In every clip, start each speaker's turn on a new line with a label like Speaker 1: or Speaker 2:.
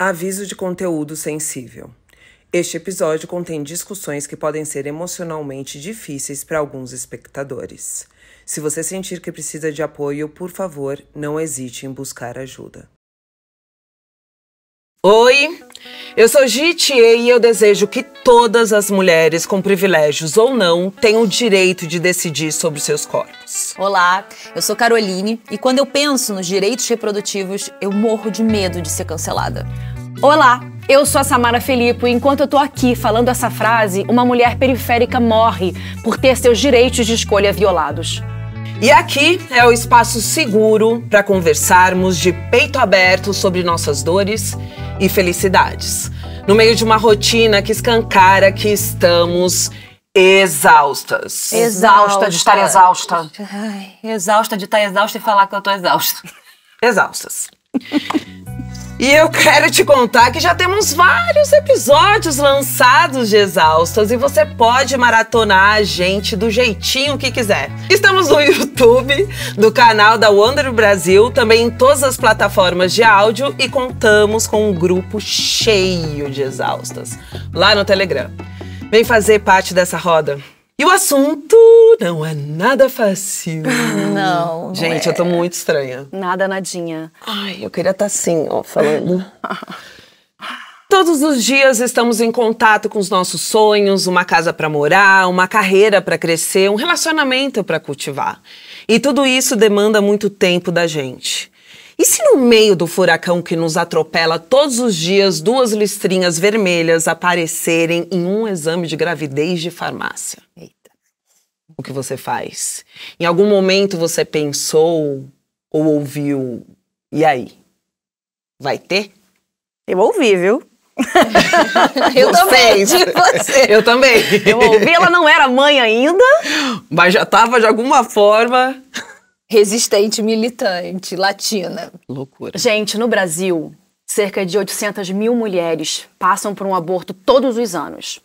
Speaker 1: Aviso de conteúdo sensível. Este episódio contém discussões que podem ser emocionalmente difíceis para alguns espectadores. Se você sentir que precisa de apoio, por favor, não hesite em buscar ajuda. Oi, eu sou Gitiê e eu desejo que todas as mulheres com privilégios ou não tenham o direito de decidir sobre seus corpos.
Speaker 2: Olá, eu sou Caroline e quando eu penso nos direitos reprodutivos, eu morro de medo de ser cancelada.
Speaker 3: Olá, eu sou a Samara Felipe e enquanto eu tô aqui falando essa frase, uma mulher periférica morre por ter seus direitos de escolha violados.
Speaker 1: E aqui é o espaço seguro para conversarmos de peito aberto sobre nossas dores e felicidades. No meio de uma rotina que escancara que estamos exaustas.
Speaker 3: Exausta de estar exausta.
Speaker 2: Ai, exausta de estar exausta e falar que eu tô exausta.
Speaker 1: Exaustas. E eu quero te contar que já temos vários episódios lançados de Exaustas e você pode maratonar a gente do jeitinho que quiser. Estamos no YouTube, do canal da Wonder Brasil, também em todas as plataformas de áudio e contamos com um grupo cheio de Exaustas lá no Telegram. Vem fazer parte dessa roda. E o assunto não é nada fácil.
Speaker 2: Não,
Speaker 1: gente, eu tô muito estranha.
Speaker 3: Nada, nadinha.
Speaker 1: Ai, eu queria estar assim, ó, falando. Todos os dias estamos em contato com os nossos sonhos, uma casa pra morar, uma carreira pra crescer, um relacionamento pra cultivar. E tudo isso demanda muito tempo da gente. E se no meio do furacão que nos atropela todos os dias, duas listrinhas vermelhas aparecerem em um exame de gravidez de farmácia?
Speaker 2: Eita.
Speaker 1: O que você faz? Em algum momento você pensou ou ouviu, e aí? Vai ter?
Speaker 3: Eu ouvi, viu?
Speaker 2: Eu também, de você.
Speaker 1: Eu também.
Speaker 3: Eu ouvi, ela não era mãe ainda.
Speaker 1: Mas já tava de alguma forma...
Speaker 2: Resistente, militante, latina.
Speaker 1: Loucura.
Speaker 3: Gente, no Brasil, cerca de 800 mil mulheres passam por um aborto todos os anos.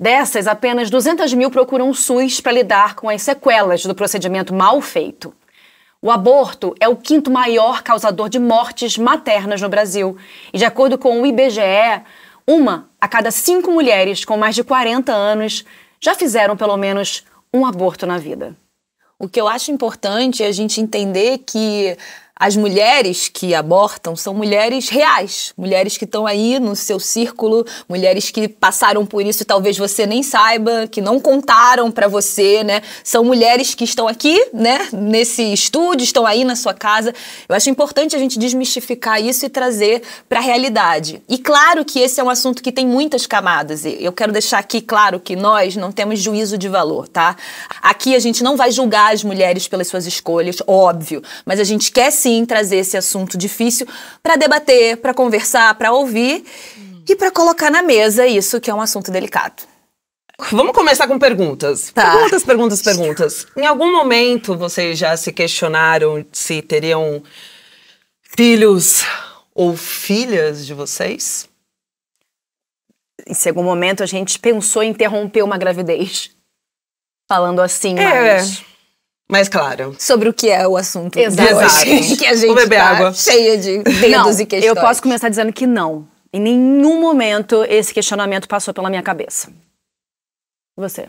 Speaker 3: Dessas, apenas 200 mil procuram o SUS para lidar com as sequelas do procedimento mal feito. O aborto é o quinto maior causador de mortes maternas no Brasil. E de acordo com o IBGE, uma a cada 5 mulheres com mais de 40 anos já fizeram pelo menos um aborto na vida.
Speaker 2: O que eu acho importante é a gente entender que as mulheres que abortam são mulheres reais, mulheres que estão aí no seu círculo, mulheres que passaram por isso e talvez você nem saiba, que não contaram pra você, né? São mulheres que estão aqui, né, nesse estúdio, estão aí na sua casa. Eu acho importante a gente desmistificar isso e trazer pra realidade. E claro que esse é um assunto que tem muitas camadas. Eu quero deixar aqui claro que nós não temos juízo de valor, tá? Aqui a gente não vai julgar as mulheres pelas suas escolhas, óbvio, mas a gente quer sim trazer esse assunto difícil para debater, para conversar, para ouvir e para colocar na mesa isso que é um assunto delicado.
Speaker 1: Vamos começar com perguntas.
Speaker 2: Tá.
Speaker 1: Perguntas. Em algum momento vocês já se questionaram se teriam filhos ou filhas de vocês?
Speaker 3: Em algum momento a gente pensou em interromper uma gravidez. Falando assim,
Speaker 1: Mas claro.
Speaker 2: Sobre o que é o assunto.
Speaker 3: Exato.
Speaker 2: Que a gente
Speaker 1: Vou beber água.
Speaker 2: Cheia de dedos
Speaker 3: Não,
Speaker 2: e questões.
Speaker 3: eu posso começar dizendo que não. Em nenhum momento esse questionamento passou pela minha cabeça. Você?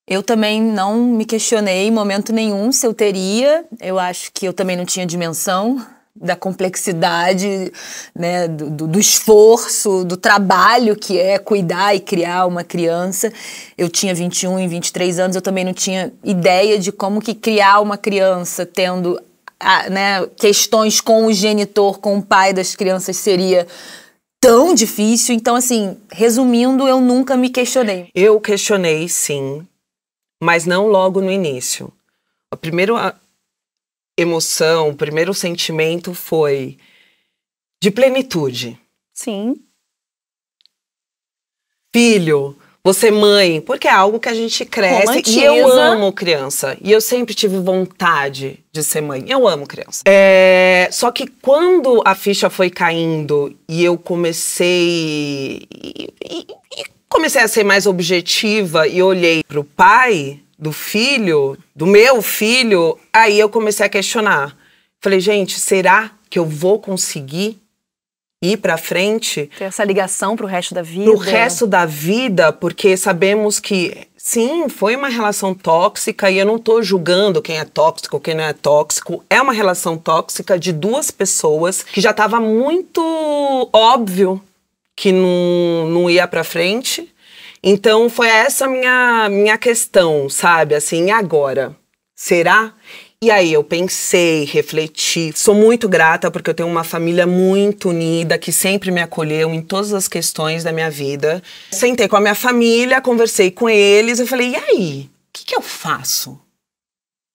Speaker 2: Eu também não me questionei em momento nenhum se eu teria. Eu acho que eu também não tinha dimensão da complexidade, né, do esforço, do trabalho que é cuidar e criar uma criança. Eu tinha 21 e 23 anos, eu também não tinha ideia de como que criar uma criança tendo né, questões com o genitor, com o pai das crianças seria tão difícil. Então, assim, resumindo, eu nunca me questionei.
Speaker 1: Eu questionei, sim, mas não logo no início. A primeira emoção, o primeiro sentimento foi de plenitude.
Speaker 3: Sim.
Speaker 1: Filho, você mãe, porque é algo que a gente cresce.
Speaker 3: Romantiza.
Speaker 1: E eu amo criança. E eu sempre tive vontade de ser mãe. Eu amo criança. Só que quando a ficha foi caindo e eu comecei a ser mais objetiva e olhei pro pai do filho, do meu filho, aí eu comecei a questionar. Falei, gente, será que eu vou conseguir ir pra frente.
Speaker 3: Ter essa ligação pro resto da vida.
Speaker 1: Pro resto da vida, porque sabemos que, sim, foi uma relação tóxica e eu não tô julgando quem é tóxico, quem não é tóxico. É uma relação tóxica de duas pessoas que já tava muito óbvio que não ia pra frente. Então, foi essa minha questão, sabe? Assim, e agora? Será? E aí, eu pensei, refleti. Sou muito grata porque eu tenho uma família muito unida, que sempre me acolheu em todas as questões da minha vida. Sentei com a minha família, conversei com eles e falei, e aí? O que eu faço?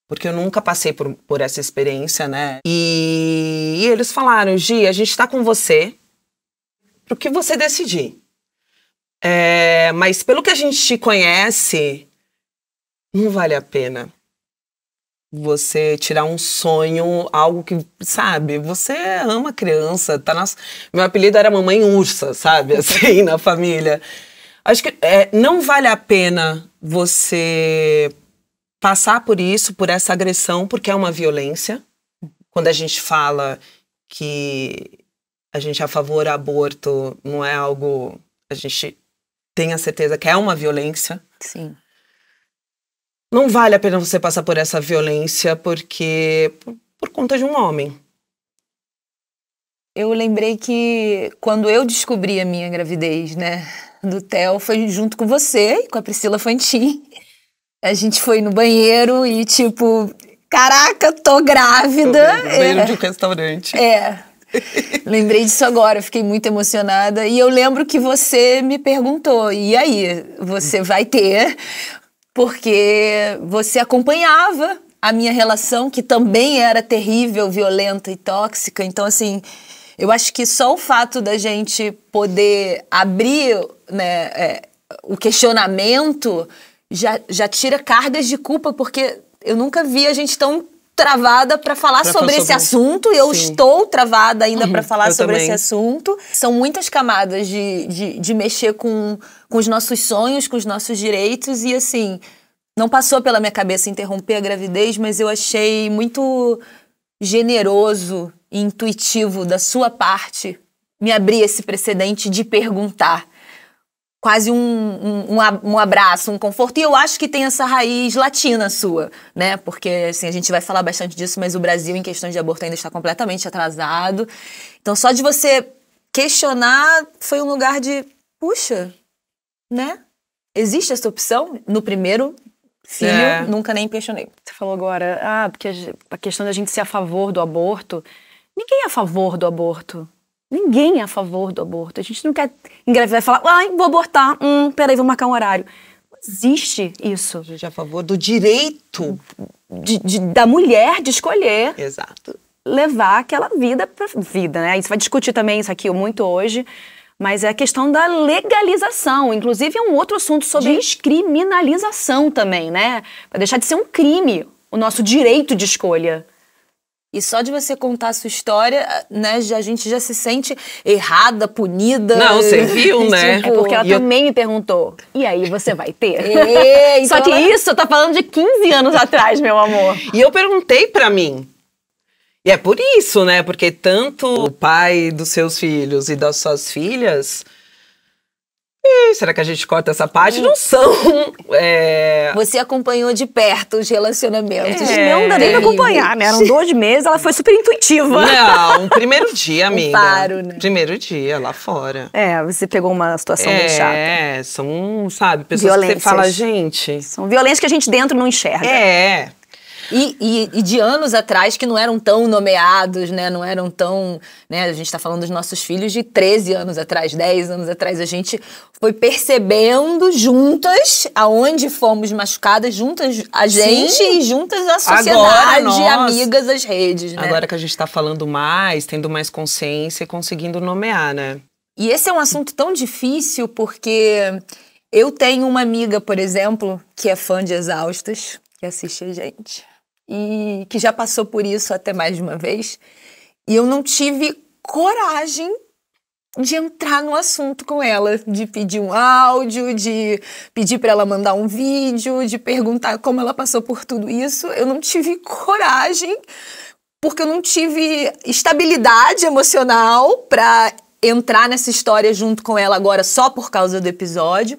Speaker 1: Porque eu nunca passei por essa experiência, né? E eles falaram, Gi, a gente tá com você pro que você decidir. Mas pelo que a gente te conhece, não vale a pena você tirar um sonho, algo que, sabe, você ama criança, meu apelido era Mamãe Ursa, sabe, assim, na família. Acho que não vale a pena você passar por isso, por essa agressão, porque é uma violência. Quando a gente fala que a gente é a favor do aborto, não é algo... A gente tem a certeza que é uma violência.
Speaker 2: Sim.
Speaker 1: Não vale a pena você passar por essa violência porque por conta de um homem.
Speaker 2: Eu lembrei que quando eu descobri a minha gravidez, né, do Theo, foi junto com você e com a Priscila Fantin. A gente foi no banheiro e tipo, caraca, tô grávida.
Speaker 1: Banheiro de um restaurante.
Speaker 2: Lembrei disso agora, fiquei muito emocionada. E eu lembro que você me perguntou, e aí, você vai ter? Porque você acompanhava a minha relação, que também era terrível, violenta e tóxica. Então, assim, eu acho que só o fato da gente poder abrir, né, o questionamento já tira cargas de culpa, porque eu nunca vi a gente tão travada para falar sobre esse assunto, e eu estou travada ainda para falar sobre esse assunto. São muitas camadas de mexer com os nossos sonhos, com os nossos direitos, e assim, não passou pela minha cabeça interromper a gravidez, mas eu achei muito generoso e intuitivo da sua parte me abrir esse precedente de perguntar. Quase um abraço, um conforto. E eu acho que tem essa raiz latina sua, né? Porque, assim, a gente vai falar bastante disso, mas o Brasil, em questões de aborto, ainda está completamente atrasado. Então, só de você questionar foi um lugar de, puxa, né? Existe essa opção? No primeiro filho, nunca nem questionei.
Speaker 3: Você falou agora, porque a questão da gente ser a favor do aborto. Ninguém é a favor do aborto. Ninguém é a favor do aborto. A gente não quer engravidar e falar, vou abortar, peraí, vou marcar um horário. Não existe isso.
Speaker 1: A gente é a favor do direito
Speaker 3: da mulher de escolher.
Speaker 1: Exato.
Speaker 3: Levar aquela vida pra vida, né? Você vai discutir também isso aqui muito hoje, mas é a questão da legalização. Inclusive é um outro assunto sobre descriminalização também, né? Pra deixar de ser um crime o nosso direito de escolha.
Speaker 2: E só de você contar a sua história, né, a gente já se sente errada, punida.
Speaker 1: Não, você viu, né?
Speaker 3: É porque ela também me perguntou, e aí você vai ter?
Speaker 2: Então
Speaker 3: só que isso tá falando de 15 anos atrás, meu amor.
Speaker 1: E eu perguntei pra mim. E é por isso, né? Porque tanto o pai dos seus filhos e das suas filhas... será que a gente corta essa parte? Não são.
Speaker 2: Você acompanhou de perto os relacionamentos.
Speaker 3: Não dá nem pra acompanhar, né? Eram 2 meses, ela foi super intuitiva.
Speaker 1: Não, primeiro dia, amiga.
Speaker 2: Né?
Speaker 1: Primeiro dia, lá fora.
Speaker 3: Você pegou uma situação bem chata.
Speaker 1: São, sabe, pessoas
Speaker 3: violências.
Speaker 1: Que você fala, gente...
Speaker 3: São violências que a gente dentro não enxerga.
Speaker 2: E de anos atrás que não eram tão nomeados, né? Não eram tão... Né? A gente tá falando dos nossos filhos de 13 anos atrás, 10 anos atrás. A gente foi percebendo juntas aonde fomos machucadas, juntas a gente e juntas a sociedade, amigas, as redes, né?
Speaker 1: Agora que a gente tá falando mais, tendo mais consciência e conseguindo nomear, né?
Speaker 2: E esse é um assunto tão difícil porque eu tenho uma amiga, por exemplo, que é fã de Exaustas, que assiste a gente. E que já passou por isso até mais de uma vez, e eu não tive coragem de entrar no assunto com ela, de pedir um áudio, de pedir para ela mandar um vídeo, de perguntar como ela passou por tudo isso. Eu não tive coragem, porque eu não tive estabilidade emocional para entrar nessa história junto com ela agora só por causa do episódio.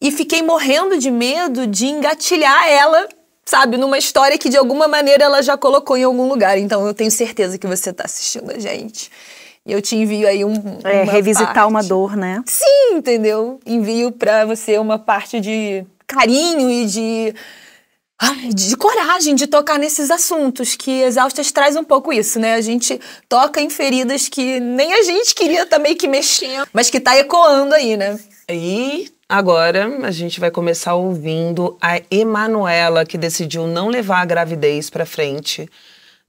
Speaker 2: E fiquei morrendo de medo de engatilhar ela, sabe, numa história que de alguma maneira ela já colocou em algum lugar. Então eu tenho certeza que você tá assistindo a gente. E eu te envio aí uma
Speaker 3: revisitar
Speaker 2: parte.
Speaker 3: uma dor, né?
Speaker 2: Sim, entendeu? Envio pra você uma parte de carinho e de coragem de tocar nesses assuntos, que Exaustas traz um pouco isso, né? A gente toca em feridas que nem a gente queria tá meio que mexendo, mas que tá ecoando aí, né?
Speaker 1: E agora a gente vai começar ouvindo a Emanuela, que decidiu não levar a gravidez pra frente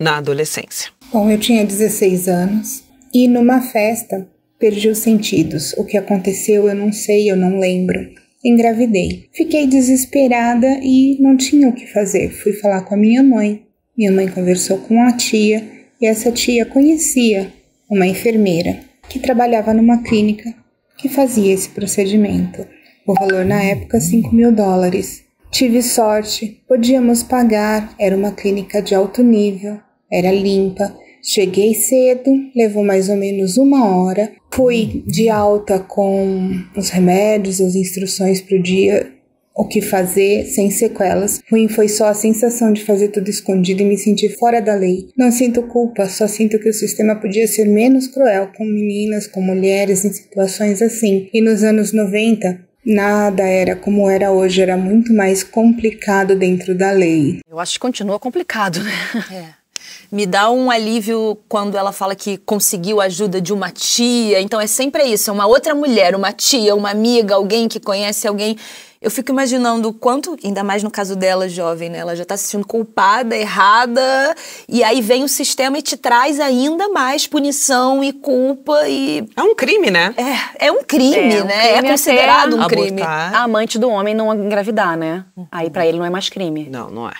Speaker 1: na adolescência.
Speaker 4: Bom, eu tinha 16 anos e numa festa perdi os sentidos. O que aconteceu eu não sei, eu não lembro. Engravidei. Fiquei desesperada e não tinha o que fazer. Fui falar com a minha mãe. Minha mãe conversou com a tia e essa tia conhecia uma enfermeira que trabalhava numa clínica que fazia esse procedimento. O valor na época, $5.000. Tive sorte, podíamos pagar, era uma clínica de alto nível, era limpa. Cheguei cedo, levou mais ou menos 1 hora. Fui de alta com os remédios, as instruções para o dia, o que fazer, sem sequelas. Ruim foi só a sensação de fazer tudo escondido e me sentir fora da lei. Não sinto culpa, só sinto que o sistema podia ser menos cruel com meninas, com mulheres em situações assim. E nos anos 90, nada era como era hoje, era muito mais complicado dentro da lei.
Speaker 3: Eu acho que continua complicado, né?
Speaker 2: É. Me dá um alívio quando ela fala que conseguiu a ajuda de uma tia. Então é sempre isso, é uma outra mulher, uma tia, uma amiga, alguém que conhece alguém. Eu fico imaginando o quanto, ainda mais no caso dela, jovem, né? Ela já tá se sentindo culpada, errada, e aí vem o sistema e te traz ainda mais punição e culpa e...
Speaker 1: É um crime, né?
Speaker 2: É um crime, né? É considerado um crime.
Speaker 3: A amante do homem não engravidar, né? Aí pra ele não é mais crime.
Speaker 1: Não, não é.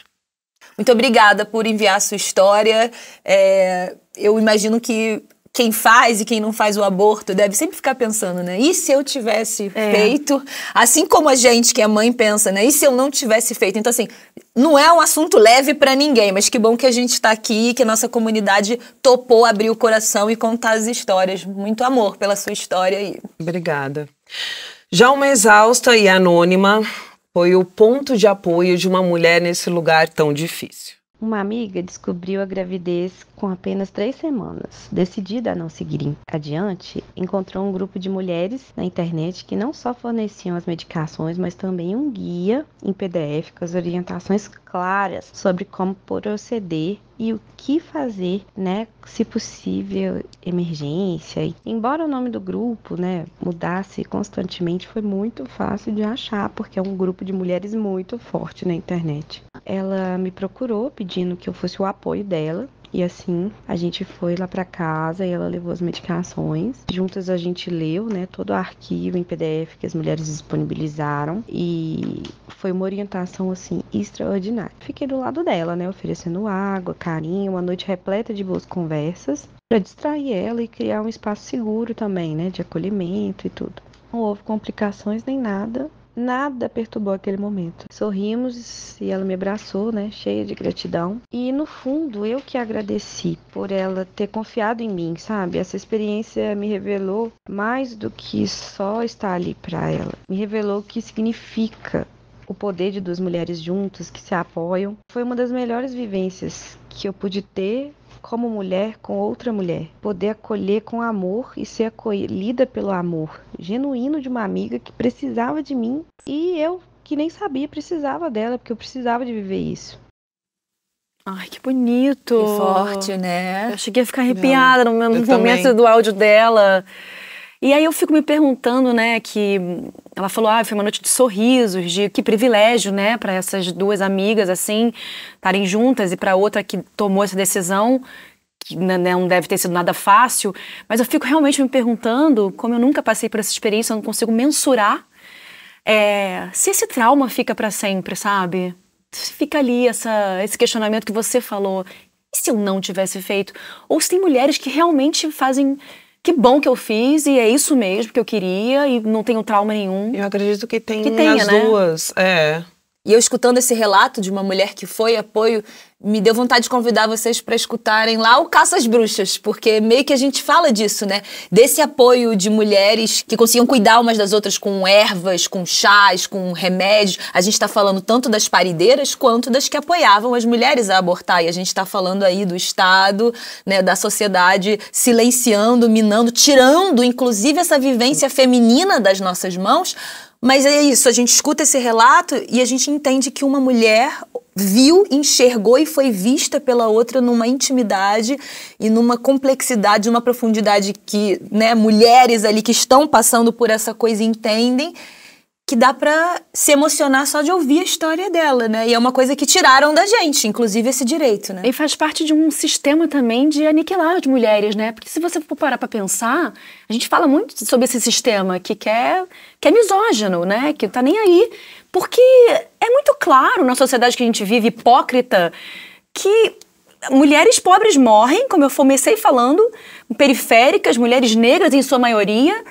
Speaker 2: Muito obrigada por enviar a sua história. Eu imagino que quem faz e quem não faz o aborto deve sempre ficar pensando, né? E se eu tivesse feito? Assim como a gente, que é mãe, pensa, né? E se eu não tivesse feito? Então, assim, não é um assunto leve pra ninguém, mas que bom que a gente tá aqui, que a nossa comunidade topou abrir o coração e contar as histórias. Muito amor pela sua história aí.
Speaker 1: Obrigada. Já uma exausta e anônima foi o ponto de apoio de uma mulher nesse lugar tão difícil.
Speaker 5: Uma amiga descobriu a gravidez com apenas 3 semanas. Decidida a não seguir adiante, encontrou um grupo de mulheres na internet que não só forneciam as medicações, mas também um guia em PDF com as orientações claras sobre como proceder e o que fazer, né, se possível, emergência. E, embora o nome do grupo, né, mudasse constantemente, foi muito fácil de achar, porque é um grupo de mulheres muito forte na internet. Ela me procurou pedindo que eu fosse o apoio dela. E assim, a gente foi lá pra casa e ela levou as medicações. Juntas a gente leu, né, todo o arquivo em PDF que as mulheres disponibilizaram. E foi uma orientação, assim, extraordinária. Fiquei do lado dela, né, oferecendo água, carinho, uma noite repleta de boas conversas. Pra distrair ela e criar um espaço seguro também, né, de acolhimento e tudo. Não houve complicações nem nada. Nada perturbou aquele momento. Sorrimos e ela me abraçou, né, cheia de gratidão. E no fundo, eu que agradeci por ela ter confiado em mim, sabe? Essa experiência me revelou mais do que só estar ali para ela. Me revelou o que significa o poder de 2 mulheres juntas que se apoiam. Foi uma das melhores vivências que eu pude ter como mulher com outra mulher. Poder acolher com amor e ser acolhida pelo amor genuíno de uma amiga que precisava de mim e eu, que nem sabia, precisava dela, porque eu precisava de viver isso.
Speaker 3: Ai, que bonito.
Speaker 2: Que forte, né?
Speaker 3: Eu cheguei a ficar arrepiada no momento
Speaker 1: também.
Speaker 3: do áudio dela. E aí eu fico me perguntando, né, que ela falou, foi uma noite de sorrisos, de que privilégio, né, para essas 2 amigas, assim, estarem juntas, e para outra que tomou essa decisão, que não deve ter sido nada fácil, mas eu fico realmente me perguntando, como eu nunca passei por essa experiência, eu não consigo mensurar se esse trauma fica para sempre, sabe? Se fica ali esse questionamento que você falou, e se eu não tivesse feito? Ou se tem mulheres que realmente fazem... Que bom que eu fiz e é isso mesmo que eu queria e não tenho trauma nenhum.
Speaker 1: Eu acredito que tem
Speaker 3: tenha,
Speaker 1: as
Speaker 3: né?
Speaker 1: duas.
Speaker 2: E eu escutando esse relato de uma mulher que foi apoio, me deu vontade de convidar vocês para escutarem lá o Caça às Bruxas, porque meio que a gente fala disso, né? Desse apoio de mulheres que conseguiam cuidar umas das outras com ervas, com chás, com remédios. A gente está falando tanto das parideiras quanto das que apoiavam as mulheres a abortar. E a gente está falando aí do Estado, né, da sociedade silenciando, minando, tirando, inclusive, essa vivência feminina das nossas mãos. Mas é isso, a gente escuta esse relato e a gente entende que uma mulher viu, enxergou e foi vista pela outra numa intimidade e numa complexidade, numa profundidade que, né, mulheres ali que estão passando por essa coisa entendem, que dá pra se emocionar só de ouvir a história dela, né? E é uma coisa que tiraram da gente, inclusive esse direito, né?
Speaker 3: E faz parte de um sistema também de aniquilar as mulheres, né? Porque se você for parar pra pensar, a gente fala muito sobre esse sistema que é misógino, né? Que tá nem aí. Porque é muito claro na sociedade que a gente vive, hipócrita, que mulheres pobres morrem, como eu comecei falando, periféricas, mulheres negras em sua maioria,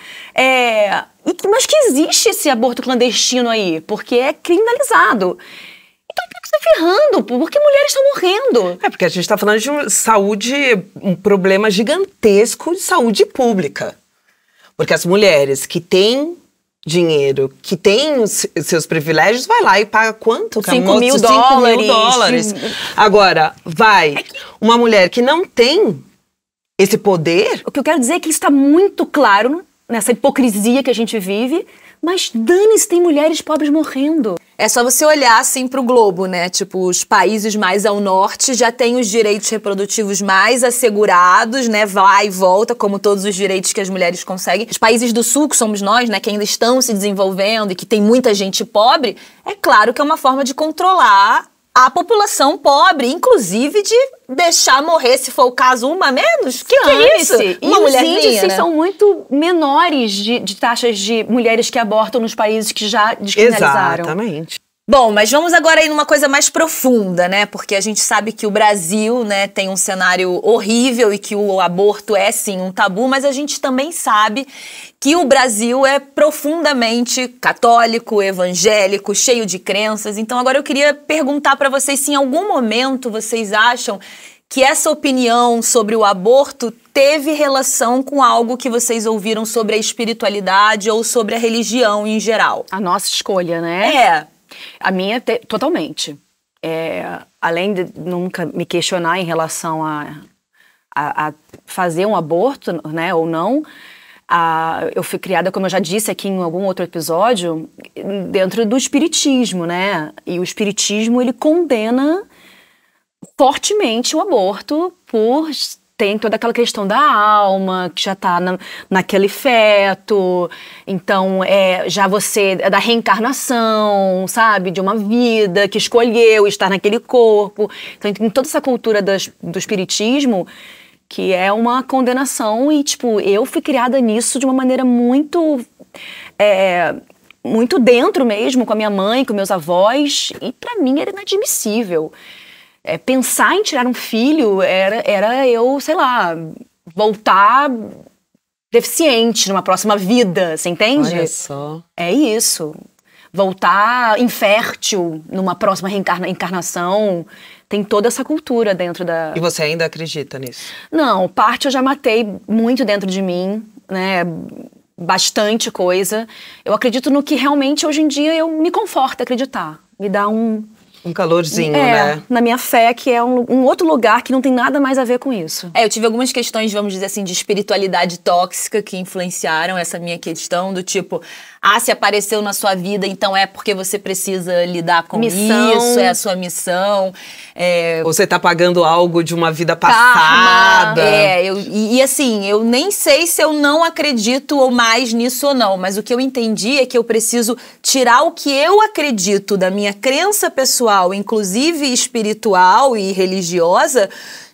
Speaker 3: mas que existe esse aborto clandestino aí, porque é criminalizado. Então por que você tá ferrando? Porque mulheres estão morrendo.
Speaker 1: Porque a gente está falando de saúde, um problema gigantesco de saúde pública. Porque as mulheres que têm dinheiro, que tem os seus privilégios, vai lá e paga quanto?
Speaker 3: 5 mil dólares.
Speaker 1: Agora, uma mulher que não tem esse poder...
Speaker 3: O que eu quero dizer é que isso está muito claro nessa hipocrisia que a gente vive, mas dane-se, tem mulheres pobres morrendo.
Speaker 2: É só você olhar assim pro globo, né? Tipo, os países mais ao norte já têm os direitos reprodutivos mais assegurados, né? Vai e volta, como todos os direitos que as mulheres conseguem. Os países do sul, que somos nós, né? Que ainda estão se desenvolvendo e que tem muita gente pobre, é claro que é uma forma de controlar a população pobre, inclusive de deixar morrer, se for o caso, uma a menos. Que é isso?
Speaker 3: Uma mulherzinha, os índices, né, são muito menores de taxas de mulheres que abortam nos países que já descriminalizaram.
Speaker 1: Exatamente.
Speaker 2: Bom, mas vamos agora ir numa coisa mais profunda, né? Porque a gente sabe que o Brasil, né, tem um cenário horrível e que o aborto é, sim, um tabu, mas a gente também sabe que o Brasil é profundamente católico, evangélico, cheio de crenças. Então agora eu queria perguntar para vocês se em algum momento vocês acham que essa opinião sobre o aborto teve relação com algo que vocês ouviram sobre a espiritualidade ou sobre a religião em geral.
Speaker 3: A nossa escolha, né?
Speaker 2: É.
Speaker 3: A minha, totalmente. Além de nunca me questionar em relação a fazer um aborto, né, ou não, eu fui criada, como eu já disse aqui em algum outro episódio, dentro do espiritismo, né? E o espiritismo, ele condena fortemente o aborto tem toda aquela questão da alma, que já está naquele feto, então já você é da reencarnação, sabe, de uma vida que escolheu estar naquele corpo. Então tem toda essa cultura do espiritismo que é uma condenação e, tipo, eu fui criada nisso de uma maneira muito dentro mesmo, com a minha mãe, com meus avós, e para mim era inadmissível. Pensar em tirar um filho era eu, sei lá, voltar deficiente numa próxima vida, você entende?
Speaker 1: Olha só.
Speaker 3: É isso. Voltar infértil numa próxima encarnação. Tem toda essa cultura dentro da...
Speaker 1: E você ainda acredita nisso?
Speaker 3: Não, parte eu já matei muito dentro de mim, né? Bastante coisa. Eu acredito no que realmente hoje em dia eu me conforto acreditar. Me dá um
Speaker 1: calorzinho, né?
Speaker 3: Na minha fé, que é um outro lugar que não tem nada mais a ver com isso.
Speaker 2: Eu tive algumas questões, vamos dizer assim, de espiritualidade tóxica que influenciaram essa minha questão, do tipo, se apareceu na sua vida, então é porque você precisa lidar com isso, é a sua missão.
Speaker 1: Você tá pagando algo de uma vida passada.
Speaker 2: E assim, eu nem sei se eu não acredito ou mais nisso ou não, mas o que eu entendi é que eu preciso tirar o que eu acredito da minha crença pessoal, inclusive espiritual e religiosa,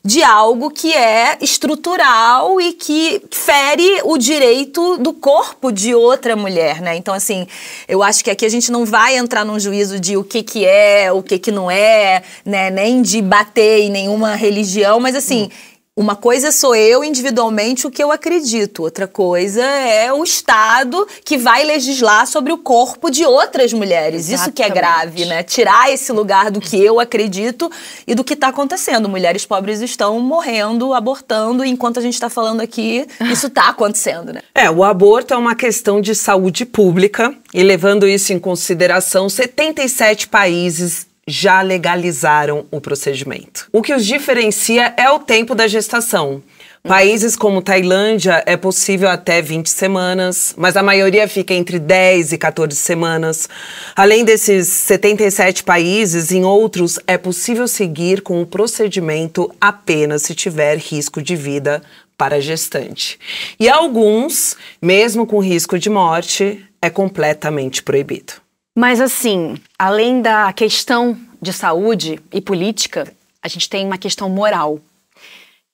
Speaker 2: de algo que é estrutural e que fere o direito do corpo de outra mulher, né? Então, assim, eu acho que aqui a gente não vai entrar num juízo de o que é, o que não é, né? Nem de bater em nenhuma religião, mas assim... Uma coisa sou eu individualmente o que eu acredito, outra coisa é o Estado que vai legislar sobre o corpo de outras mulheres. Exatamente. Isso que é grave, né? Tirar esse lugar do que eu acredito e do que está acontecendo. Mulheres pobres estão morrendo, abortando, e enquanto a gente está falando aqui, isso está acontecendo, né?
Speaker 1: O aborto é uma questão de saúde pública e, levando isso em consideração, 77 países já legalizaram o procedimento. O que os diferencia é o tempo da gestação. Países como Tailândia é possível até 20 semanas, mas a maioria fica entre 10 e 14 semanas. Além desses 77 países, em outros é possível seguir com o procedimento apenas se tiver risco de vida para a gestante. E alguns, mesmo com risco de morte, é completamente proibido.
Speaker 3: Mas assim, além da questão de saúde e política, a gente tem uma questão moral,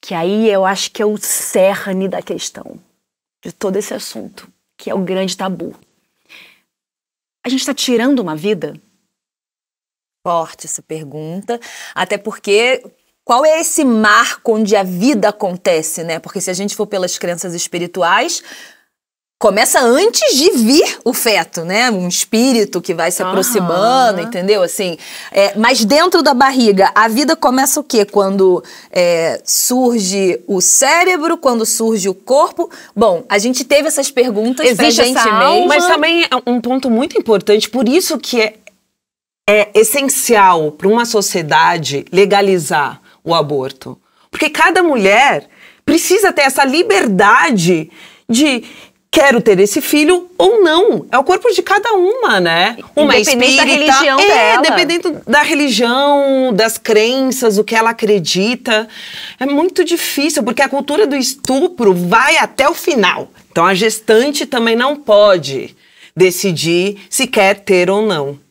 Speaker 3: que aí eu acho que é o cerne da questão, de todo esse assunto, que é o grande tabu. A gente está tirando uma vida?
Speaker 2: Forte essa pergunta, até porque qual é esse marco onde a vida acontece, né? Porque se a gente for pelas crenças espirituais, começa antes de vir o feto, né? Um espírito que vai se aproximando, entendeu? Assim, mas dentro da barriga, a vida começa o quê? Quando surge o cérebro, quando surge o corpo. Bom, a gente teve essas perguntas pra gente mesmo.
Speaker 1: Mas também é um ponto muito importante, por isso que é essencial para uma sociedade legalizar o aborto. Porque cada mulher precisa ter essa liberdade de quero ter esse filho ou não. É o corpo de cada uma, né? Uma espírita,
Speaker 3: da religião dela.
Speaker 1: Dependendo da religião, das crenças, o que ela acredita. É muito difícil, porque a cultura do estupro vai até o final. Então a gestante também não pode decidir se quer ter ou não.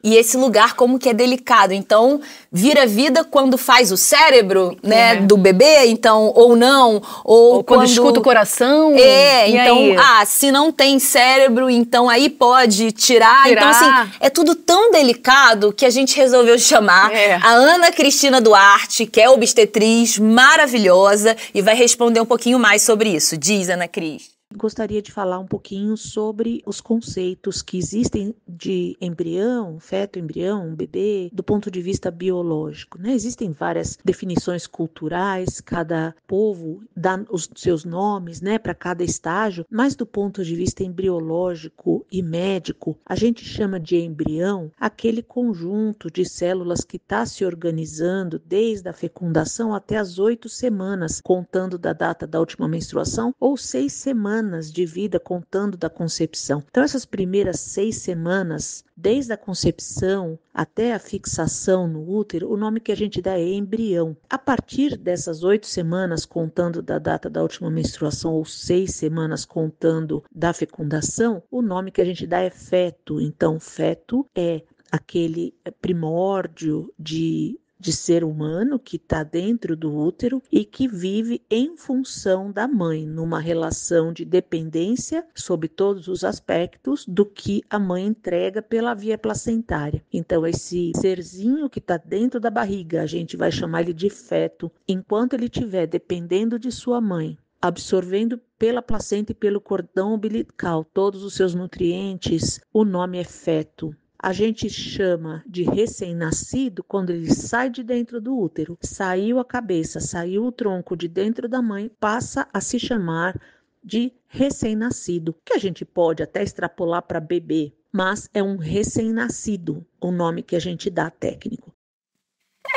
Speaker 2: E esse lugar como que é delicado. Então, vira vida quando faz o cérebro, né, do bebê, então, ou não. Ou
Speaker 3: quando escuta o coração.
Speaker 2: Então, aí? Se não tem cérebro, então aí pode tirar. Então, assim, é tudo tão delicado que a gente resolveu chamar a Ana Cristina Duarte, que é obstetriz maravilhosa, e vai responder um pouquinho mais sobre isso. Diz, Ana Cris.
Speaker 6: Gostaria de falar um pouquinho sobre os conceitos que existem de embrião, feto, embrião, bebê, do ponto de vista biológico, né? Existem várias definições culturais, cada povo dá os seus nomes, né, para cada estágio, mas do ponto de vista embriológico e médico, a gente chama de embrião aquele conjunto de células que está se organizando desde a fecundação até as 8 semanas, contando da data da última menstruação, ou 6 semanas de vida contando da concepção. Então essas primeiras 6 semanas, desde a concepção até a fixação no útero, o nome que a gente dá é embrião. A partir dessas 8 semanas contando da data da última menstruação ou 6 semanas contando da fecundação, o nome que a gente dá é feto. Então feto é aquele primórdio de ser humano que está dentro do útero e que vive em função da mãe, numa relação de dependência sob todos os aspectos do que a mãe entrega pela via placentária. Então esse serzinho que está dentro da barriga, a gente vai chamar ele de feto, enquanto ele estiver dependendo de sua mãe, absorvendo pela placenta e pelo cordão umbilical todos os seus nutrientes, o nome é feto. A gente chama de recém-nascido quando ele sai de dentro do útero. Saiu a cabeça, saiu o tronco de dentro da mãe, passa a se chamar de recém-nascido, que a gente pode até extrapolar para bebê, mas é um recém-nascido o nome que a gente dá técnico.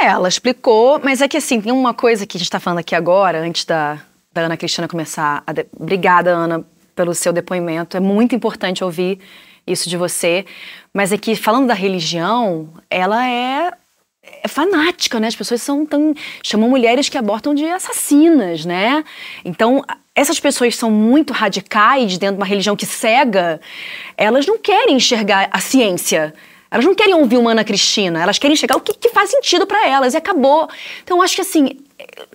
Speaker 3: Ela explicou, mas é que assim, tem uma coisa que a gente está falando aqui agora, antes da Ana Cristina começar. Obrigada, Ana, pelo seu depoimento. É muito importante ouvir isso de você, mas é que falando da religião, ela é fanática, né? As pessoas chamam mulheres que abortam de assassinas, né? Então, essas pessoas são muito radicais dentro de uma religião que cega, elas não querem enxergar a ciência, elas não querem ouvir uma Ana Cristina, elas querem enxergar o que faz sentido para elas e acabou. Então, eu acho que assim,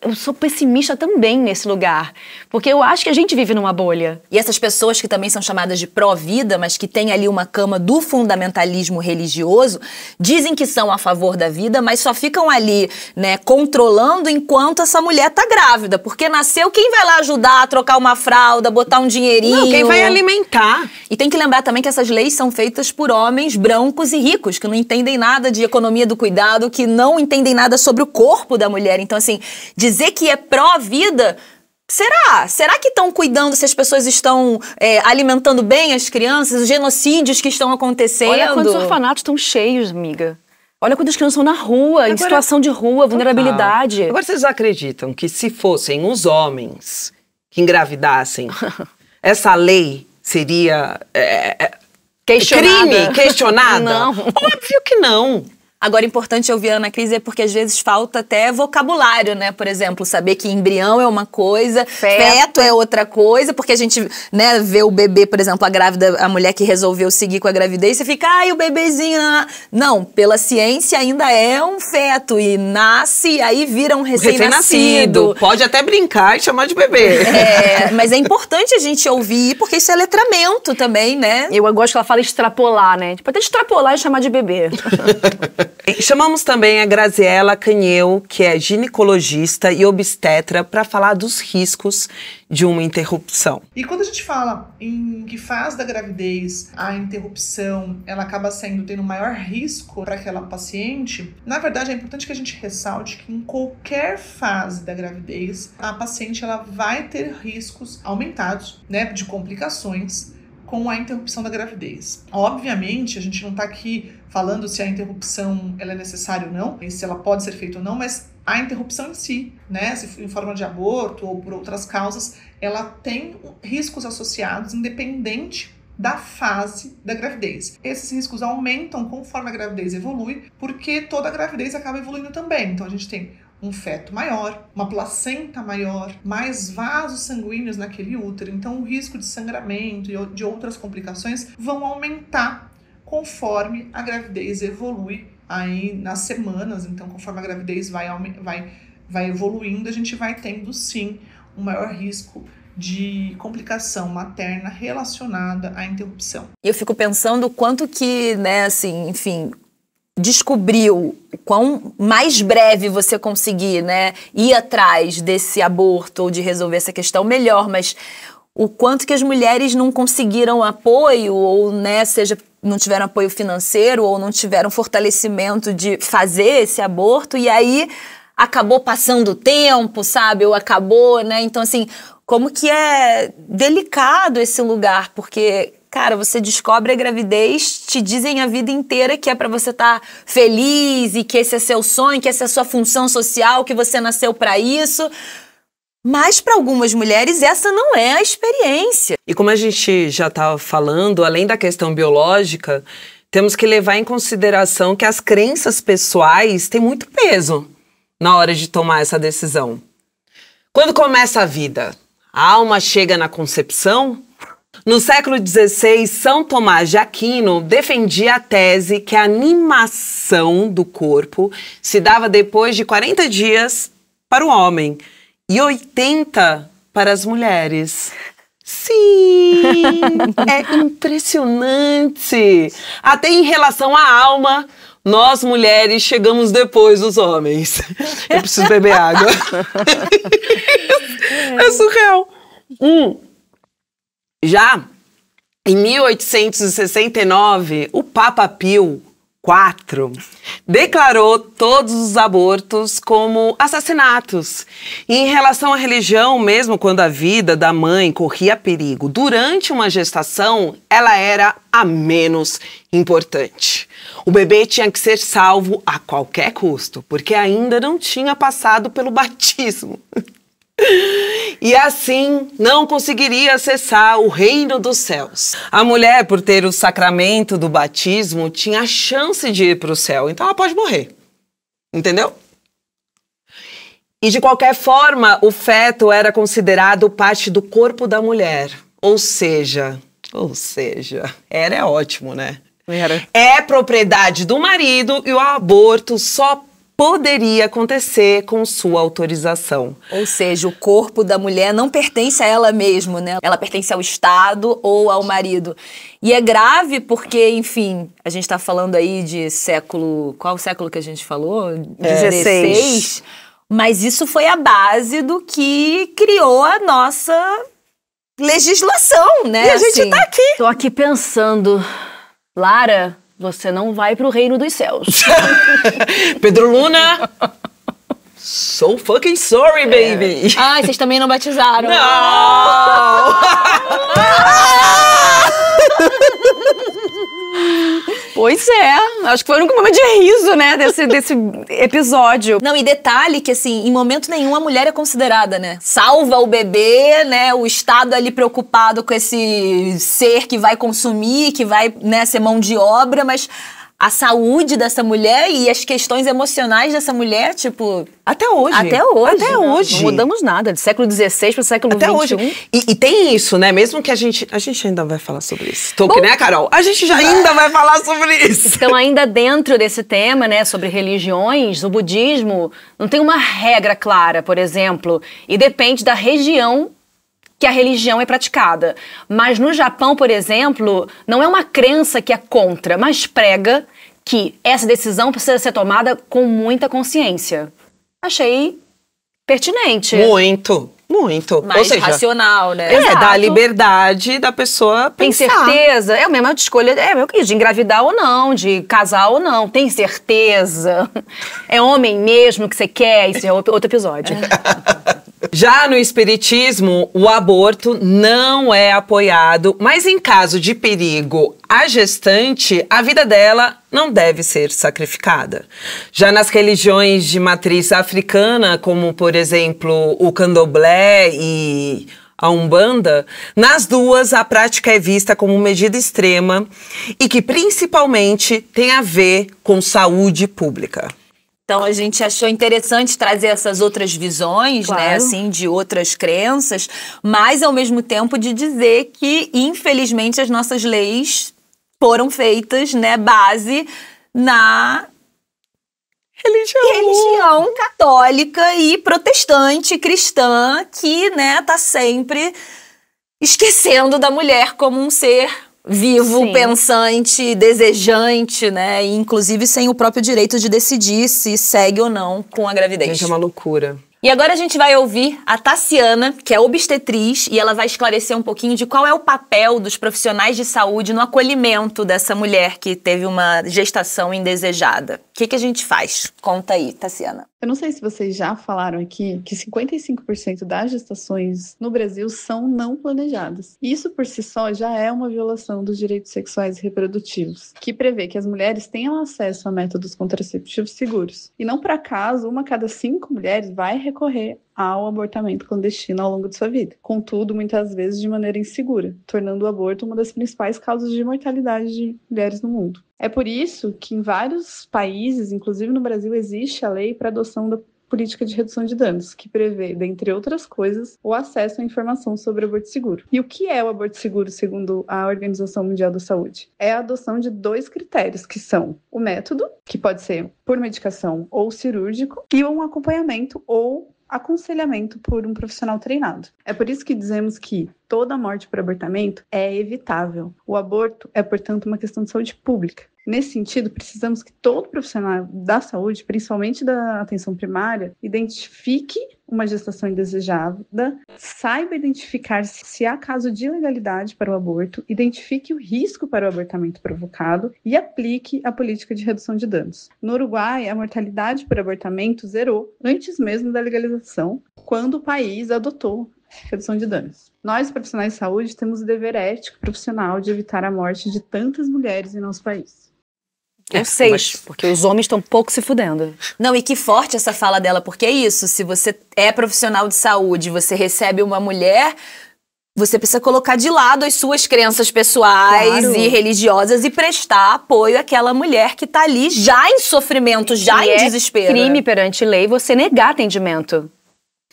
Speaker 3: eu sou pessimista também nesse lugar, porque eu acho que a gente vive numa bolha.
Speaker 2: E essas pessoas que também são chamadas de pró-vida, mas que têm ali uma cama do fundamentalismo religioso, dizem que são a favor da vida, mas só ficam ali, né, controlando enquanto essa mulher tá grávida, porque nasceu, quem vai lá ajudar a trocar uma fralda, botar um dinheirinho?
Speaker 1: Não, quem vai alimentar?
Speaker 2: E tem que lembrar também que essas leis são feitas por homens brancos e ricos, que não entendem nada de economia do cuidado, que não entendem nada sobre o corpo da mulher. Então, assim, dizer que é pró-vida, será que estão cuidando se as pessoas estão alimentando bem as crianças, os genocídios que estão acontecendo?
Speaker 3: Olha quantos orfanatos estão cheios, amiga. Olha quantas crianças estão na rua, em situação de rua, vulnerabilidade.
Speaker 1: Agora, vocês acreditam que se fossem os homens que engravidassem, essa lei seria crime, questionada?
Speaker 3: Não.
Speaker 1: Óbvio que não.
Speaker 2: Agora, importante ouvir a Ana Cris é porque às vezes falta até vocabulário, né? Por exemplo, saber que embrião é uma coisa, feto é outra coisa, porque a gente, né, vê o bebê, por exemplo, a grávida, a mulher que resolveu seguir com a gravidez, você fica, ai, o bebezinho. Não, pela ciência ainda é um feto e nasce e aí vira um recém-nascido.
Speaker 1: Pode até brincar e chamar de bebê.
Speaker 2: Mas é importante a gente ouvir, porque isso é letramento também, né?
Speaker 3: Eu gosto que ela fala extrapolar, né? Tipo, até extrapolar e chamar de bebê.
Speaker 1: Chamamos também a Graziela Canheu, que é ginecologista e obstetra, para falar dos riscos de uma interrupção.
Speaker 7: E quando a gente fala em que fase da gravidez a interrupção ela acaba tendo maior risco para aquela paciente, na verdade é importante que a gente ressalte que em qualquer fase da gravidez a paciente ela vai ter riscos aumentados, né, de complicações com a interrupção da gravidez. Obviamente, a gente não está aqui falando se a interrupção ela é necessária ou não, e se ela pode ser feita ou não, mas a interrupção em si, né, se em forma de aborto ou por outras causas, ela tem riscos associados, independente da fase da gravidez. Esses riscos aumentam conforme a gravidez evolui, porque toda a gravidez acaba evoluindo também. Então, a gente tem um feto maior, uma placenta maior, mais vasos sanguíneos naquele útero. Então, o risco de sangramento e de outras complicações vão aumentar conforme a gravidez evolui aí nas semanas. Então, conforme a gravidez vai evoluindo, a gente vai tendo, sim, um maior risco de complicação materna relacionada à interrupção.
Speaker 2: E eu fico pensando o quanto que, né, assim, enfim, descobriu o quão mais breve você conseguir, né, ir atrás desse aborto ou de resolver essa questão, melhor, mas o quanto que as mulheres não conseguiram apoio ou, né, seja, não tiveram apoio financeiro ou não tiveram fortalecimento de fazer esse aborto e aí acabou passando o tempo, sabe, ou acabou, né, então assim, como que é delicado esse lugar, porque cara, você descobre a gravidez, te dizem a vida inteira que é pra você estar feliz e que esse é seu sonho, que essa é a sua função social, que você nasceu pra isso. Mas para algumas mulheres essa não é a experiência.
Speaker 1: E como a gente já estava falando, além da questão biológica, temos que levar em consideração que as crenças pessoais têm muito peso na hora de tomar essa decisão. Quando começa a vida, a alma chega na concepção. No século XVI, São Tomás de Aquino defendia a tese que a animação do corpo se dava depois de 40 dias para o homem e 80 para as mulheres. Sim, é impressionante. Até em relação à alma, nós mulheres chegamos depois dos homens. Eu preciso beber água. É surreal. Já em 1869, o Papa Pio IV declarou todos os abortos como assassinatos. E em relação à religião, mesmo quando a vida da mãe corria perigo durante uma gestação, ela era a menos importante. O bebê tinha que ser salvo a qualquer custo, porque ainda não tinha passado pelo batismo. E assim não conseguiria acessar o reino dos céus. A mulher, por ter o sacramento do batismo, tinha a chance de ir para o céu, então ela pode morrer. Entendeu? E de qualquer forma, o feto era considerado parte do corpo da mulher. Ou seja, era ótimo, né?
Speaker 3: Era.
Speaker 1: É propriedade do marido e o aborto só poderia acontecer com sua autorização.
Speaker 2: Ou seja, o corpo da mulher não pertence a ela mesma, né? Ela pertence ao Estado ou ao marido. E é grave porque, enfim, a gente está falando aí de século... Qual século que a gente falou? 16. Mas isso foi a base do que criou a nossa legislação, né?
Speaker 1: E a gente tá aqui.
Speaker 3: Tô aqui pensando, Lara, você não vai pro reino dos céus.
Speaker 1: Pedro Luna, so fucking sorry, baby.
Speaker 2: Ai, vocês também não batizaram.
Speaker 1: Não!
Speaker 3: Pois é, acho que foi o único momento de riso, né, desse episódio.
Speaker 2: Não, e detalhe que, assim, em momento nenhum a mulher é considerada, né? Salva o bebê, né? O Estado ali preocupado com esse ser que vai consumir, que vai, né, ser mão de obra, mas a saúde dessa mulher e as questões emocionais dessa mulher, tipo...
Speaker 1: Até hoje.
Speaker 2: Até hoje.
Speaker 1: Até hoje.
Speaker 3: Não mudamos nada, de século XVI para o século XXI.
Speaker 1: Até hoje. E tem isso, né? Mesmo que a gente ainda vai falar sobre isso. Tô que nem a Carol. A gente já ainda vai falar sobre isso.
Speaker 3: Então, ainda dentro desse tema, né, sobre religiões, o budismo não tem uma regra clara, por exemplo, e depende da região que a religião é praticada. Mas no Japão, por exemplo, não é uma crença que é contra, mas prega que essa decisão precisa ser tomada com muita consciência. Achei pertinente.
Speaker 1: Muito.
Speaker 2: Mais
Speaker 1: ou seja,
Speaker 2: racional, né?
Speaker 3: Exato.
Speaker 1: dá a liberdade da pessoa
Speaker 3: Tem
Speaker 1: pensar.
Speaker 3: certeza? É a mesma escolha, de engravidar ou não, de casar ou não. Tem certeza? É homem mesmo que você quer? Isso é outro episódio.
Speaker 1: Já no espiritismo, o aborto não é apoiado, mas em caso de perigo à gestante, a vida dela não deve ser sacrificada. Já nas religiões de matriz africana, como por exemplo o candomblé e a Umbanda, nas duas a prática é vista como medida extrema e que principalmente tem a ver com saúde pública.
Speaker 2: Então a gente achou interessante trazer essas outras visões,
Speaker 3: Claro.
Speaker 2: né, assim, de outras crenças, mas ao mesmo tempo de dizer que, infelizmente, as nossas leis foram feitas, né, base na religião católica e protestante cristã que, né, tá sempre esquecendo da mulher como um ser vivo,
Speaker 3: Sim.
Speaker 2: pensante, desejante, né? E, inclusive sem o próprio direito de decidir se segue ou não com a gravidez.
Speaker 1: Gente, é uma loucura.
Speaker 2: E agora a gente vai ouvir a Tassiana, que é obstetriz, e ela vai esclarecer um pouquinho de qual é o papel dos profissionais de saúde no acolhimento dessa mulher que teve uma gestação indesejada. O que a gente faz? Conta aí, Tassiana.
Speaker 8: Eu não sei se vocês já falaram aqui que 55% das gestações no Brasil são não planejadas. Isso por si só já é uma violação dos direitos sexuais e reprodutivos, que prevê que as mulheres tenham acesso a métodos contraceptivos seguros. E não por acaso, 1 a cada 5 mulheres vai recorrer ao abortamento clandestino ao longo de sua vida. Contudo, muitas vezes de maneira insegura, tornando o aborto uma das principais causas de mortalidade de mulheres no mundo. É por isso que em vários países, inclusive no Brasil, existe a lei para a adoção da política de redução de danos, que prevê, dentre outras coisas, o acesso à informação sobre o aborto seguro. E o que é o aborto seguro, segundo a Organização Mundial da Saúde? É a adoção de 2 critérios, que são o método, que pode ser por medicação ou cirúrgico, e um acompanhamento ou aconselhamento por um profissional treinado. É por isso que dizemos que toda morte por abortamento é evitável. O aborto é, portanto, uma questão de saúde pública. Nesse sentido, precisamos que todo profissional da saúde, principalmente da atenção primária, identifique uma gestação indesejada, saiba identificar se há caso de ilegalidade para o aborto, identifique o risco para o abortamento provocado e aplique a política de redução de danos. No Uruguai, a mortalidade por abortamento zerou antes mesmo da legalização, quando o país adotou redução de danos. Nós, profissionais de saúde, temos o dever ético profissional de evitar a morte de tantas mulheres em nosso país.
Speaker 3: Ou 6, porque os homens estão pouco se fudendo.
Speaker 2: Não, e que forte essa fala dela, porque é isso, se você é profissional de saúde, você recebe uma mulher, você precisa colocar de lado as suas crenças pessoais e religiosas e prestar apoio àquela mulher que tá ali já em sofrimento, já em desespero.
Speaker 3: Crime perante lei você negar atendimento.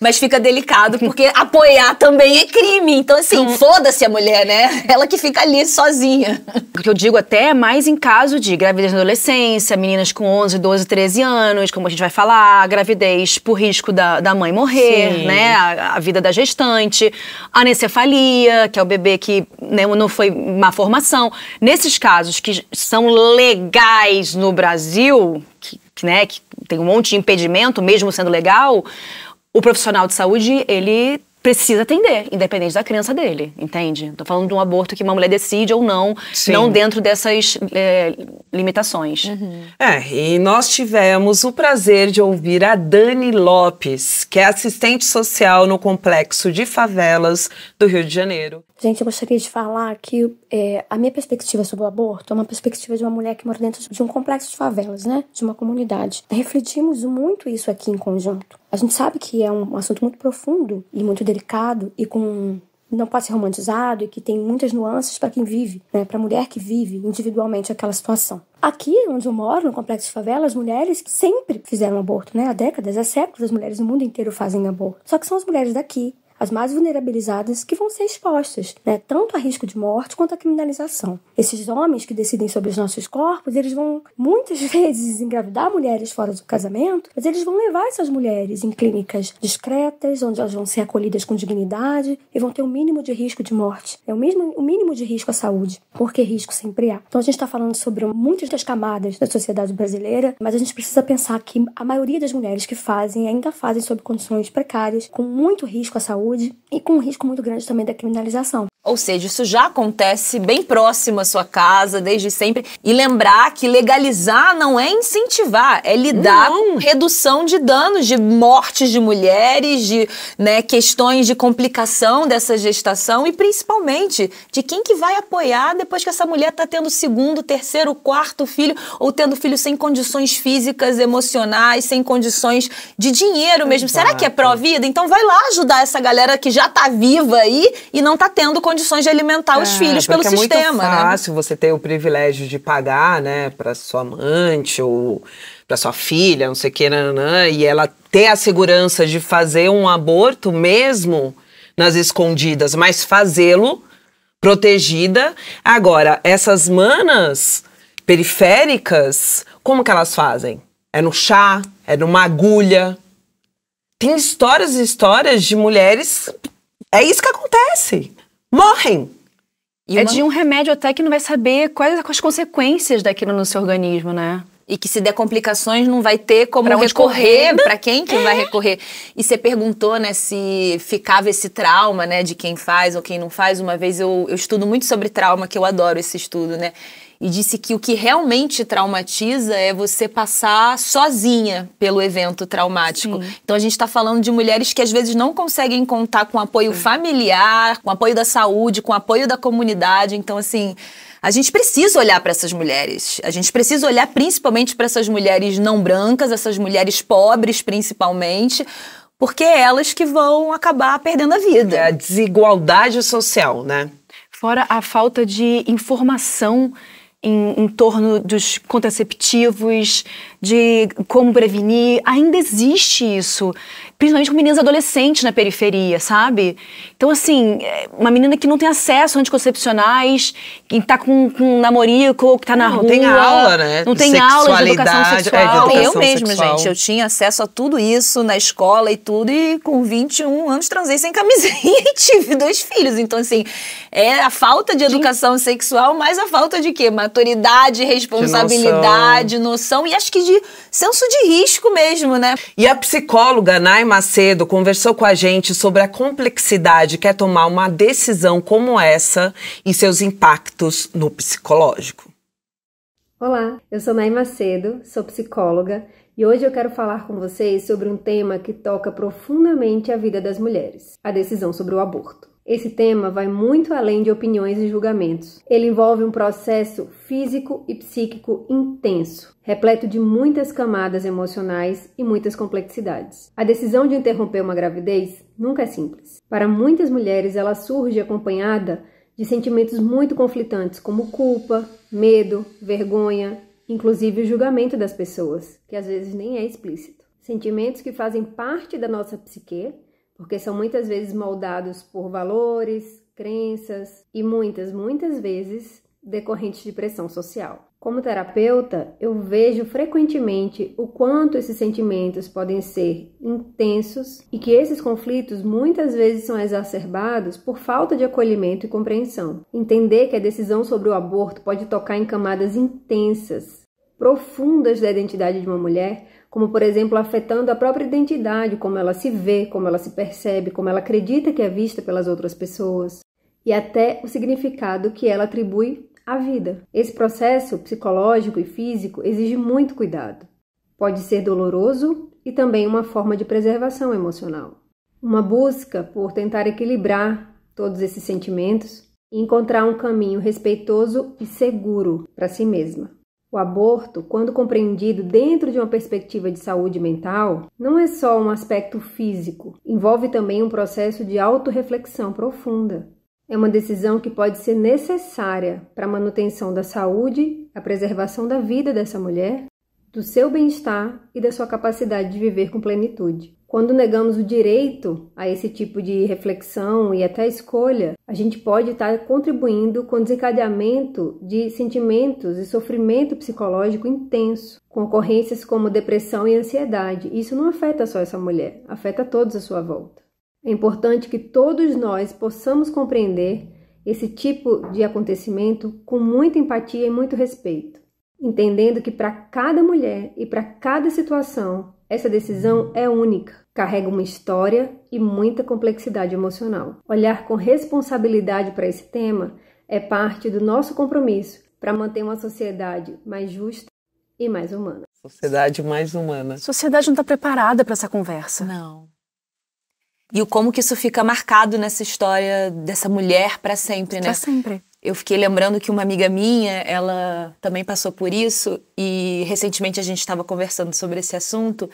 Speaker 2: Mas fica delicado, porque apoiar também é crime. Então, assim, foda-se a mulher, né? Ela que fica ali sozinha.
Speaker 3: O que eu digo até é mais em caso de gravidez na adolescência, meninas com 11, 12, 13 anos, como a gente vai falar, gravidez por risco da mãe morrer,
Speaker 1: Sim.
Speaker 3: né? A vida da gestante, anencefalia, que é o bebê que, né, não foi má formação. Nesses casos que são legais no Brasil, que tem um monte de impedimento, mesmo sendo legal, o profissional de saúde, ele precisa atender, independente da crença dele, entende? Tô falando de um aborto que uma mulher decide ou não,
Speaker 1: Sim.
Speaker 3: não dentro dessas limitações.
Speaker 1: E nós tivemos o prazer de ouvir a Dani Lopes, que é assistente social no Complexo de Favelas do Rio de Janeiro.
Speaker 9: Gente, eu gostaria de falar que a minha perspectiva sobre o aborto é uma perspectiva de uma mulher que mora dentro de um complexo de favelas, né? De uma comunidade. Refletimos muito isso aqui em conjunto. A gente sabe que é um assunto muito profundo e muito delicado e não pode ser romantizado e que tem muitas nuances para quem vive, né? Para a mulher que vive individualmente aquela situação. Aqui, onde eu moro, no Complexo de Favelas, as mulheres sempre fizeram aborto, né? Há décadas, há séculos, as mulheres do mundo inteiro fazem aborto. Só que são as mulheres daqui, as mais vulnerabilizadas, que vão ser expostas, né, tanto a risco de morte quanto a criminalização. Esses homens que decidem sobre os nossos corpos, eles vão muitas vezes engravidar mulheres fora do casamento, mas eles vão levar essas mulheres em clínicas discretas, onde elas vão ser acolhidas com dignidade e vão ter o mínimo de risco de morte. É o mínimo de risco à saúde, porque risco sempre há. Então a gente está falando sobre muitas das camadas da sociedade brasileira, mas a gente precisa pensar que a maioria das mulheres que ainda fazem sob condições precárias, com muito risco à saúde, e com um risco muito grande também da criminalização.
Speaker 2: Ou seja, isso já acontece bem próximo à sua casa, desde sempre. E lembrar que legalizar não é incentivar, é lidar com redução de danos, de mortes de mulheres, de questões de complicação dessa gestação e principalmente de quem que vai apoiar depois que essa mulher está tendo segundo, terceiro, quarto filho ou tendo filho sem condições físicas, emocionais, sem condições de dinheiro mesmo. Exato. Será que é pró-vida? Então vai lá ajudar essa galera que já está viva aí e não está tendo condições de alimentar os filhos pelo sistema.
Speaker 1: É muito fácil você ter o privilégio de pagar, né, para sua amante ou para sua filha, não sei o que, e ela ter a segurança de fazer um aborto mesmo nas escondidas, mas fazê-lo protegida. Agora, essas manas periféricas, como que elas fazem? É no chá? É numa agulha? Tem histórias e histórias de mulheres... É isso que acontece. Morrem.
Speaker 3: De um remédio até que não vai saber quais as consequências daquilo no seu organismo, né?
Speaker 2: E que se der complicações não vai ter como recorrer, para quem que vai recorrer. E você perguntou, né, se ficava esse trauma, né, de quem faz ou quem não faz. Uma vez eu estudo muito sobre trauma, que eu adoro esse estudo, né? E disse que o que realmente traumatiza é você passar sozinha pelo evento traumático. Sim. Então a gente está falando de mulheres que às vezes não conseguem contar com apoio familiar, com apoio da saúde, com apoio da comunidade. Então, assim, a gente precisa olhar para essas mulheres. A gente precisa olhar principalmente para essas mulheres não brancas, essas mulheres pobres principalmente, porque é elas que vão acabar perdendo a vida.
Speaker 1: É a desigualdade social, né?
Speaker 3: Fora a falta de informação em torno dos contraceptivos, de como prevenir, ainda existe isso. Principalmente com meninas adolescentes na periferia, sabe? Então, assim, uma menina que não tem acesso a anticoncepcionais, que tá com um namorico, que tá na rua.
Speaker 1: Não tem aula, né?
Speaker 3: Não tem aula de educação sexual.
Speaker 2: Eu mesma, gente, eu tinha acesso a tudo isso na escola e tudo, e com 21 anos transei sem camisinha e tive 2 filhos. Então, assim, é a falta de educação sexual, mas a falta de quê? Maturidade, responsabilidade, noção e acho que de senso de risco mesmo, né?
Speaker 1: E a psicóloga Nay Macedo conversou com a gente sobre a complexidade que é tomar uma decisão como essa e seus impactos no psicológico.
Speaker 10: Olá, eu sou Nay Macedo, sou psicóloga e hoje eu quero falar com vocês sobre um tema que toca profundamente a vida das mulheres, a decisão sobre o aborto. Esse tema vai muito além de opiniões e julgamentos. Ele envolve um processo físico e psíquico intenso, repleto de muitas camadas emocionais e muitas complexidades. A decisão de interromper uma gravidez nunca é simples. Para muitas mulheres, ela surge acompanhada de sentimentos muito conflitantes, como culpa, medo, vergonha, inclusive o julgamento das pessoas, que às vezes nem é explícito. Sentimentos que fazem parte da nossa psique porque são muitas vezes moldados por valores, crenças e muitas vezes decorrentes de pressão social. Como terapeuta, eu vejo frequentemente o quanto esses sentimentos podem ser intensos e que esses conflitos muitas vezes são exacerbados por falta de acolhimento e compreensão. Entender que a decisão sobre o aborto pode tocar em camadas intensas, profundas da identidade de uma mulher, como, por exemplo, afetando a própria identidade, como ela se vê, como ela se percebe, como ela acredita que é vista pelas outras pessoas, e até o significado que ela atribui à vida. Esse processo psicológico e físico exige muito cuidado. Pode ser doloroso e também uma forma de preservação emocional. Uma busca por tentar equilibrar todos esses sentimentos e encontrar um caminho respeitoso e seguro para si mesma. O aborto, quando compreendido dentro de uma perspectiva de saúde mental, não é só um aspecto físico, envolve também um processo de autorreflexão profunda. É uma decisão que pode ser necessária para a manutenção da saúde, a preservação da vida dessa mulher, do seu bem-estar e da sua capacidade de viver com plenitude. Quando negamos o direito a esse tipo de reflexão e até escolha, a gente pode estar contribuindo com o desencadeamento de sentimentos e sofrimento psicológico intenso, com ocorrências como depressão e ansiedade. Isso não afeta só essa mulher, afeta todos à sua volta. É importante que todos nós possamos compreender esse tipo de acontecimento com muita empatia e muito respeito, entendendo que para cada mulher e para cada situação, essa decisão é única, carrega uma história e muita complexidade emocional. Olhar com responsabilidade para esse tema é parte do nosso compromisso para manter uma sociedade mais justa e mais humana.
Speaker 1: Sociedade mais humana.
Speaker 3: A sociedade não está preparada para essa conversa.
Speaker 2: Não. E o como que isso fica marcado nessa história dessa mulher para sempre, né?
Speaker 3: Para sempre.
Speaker 2: Eu fiquei lembrando que uma amiga minha, ela também passou por isso e recentemente a gente estava conversando sobre esse assunto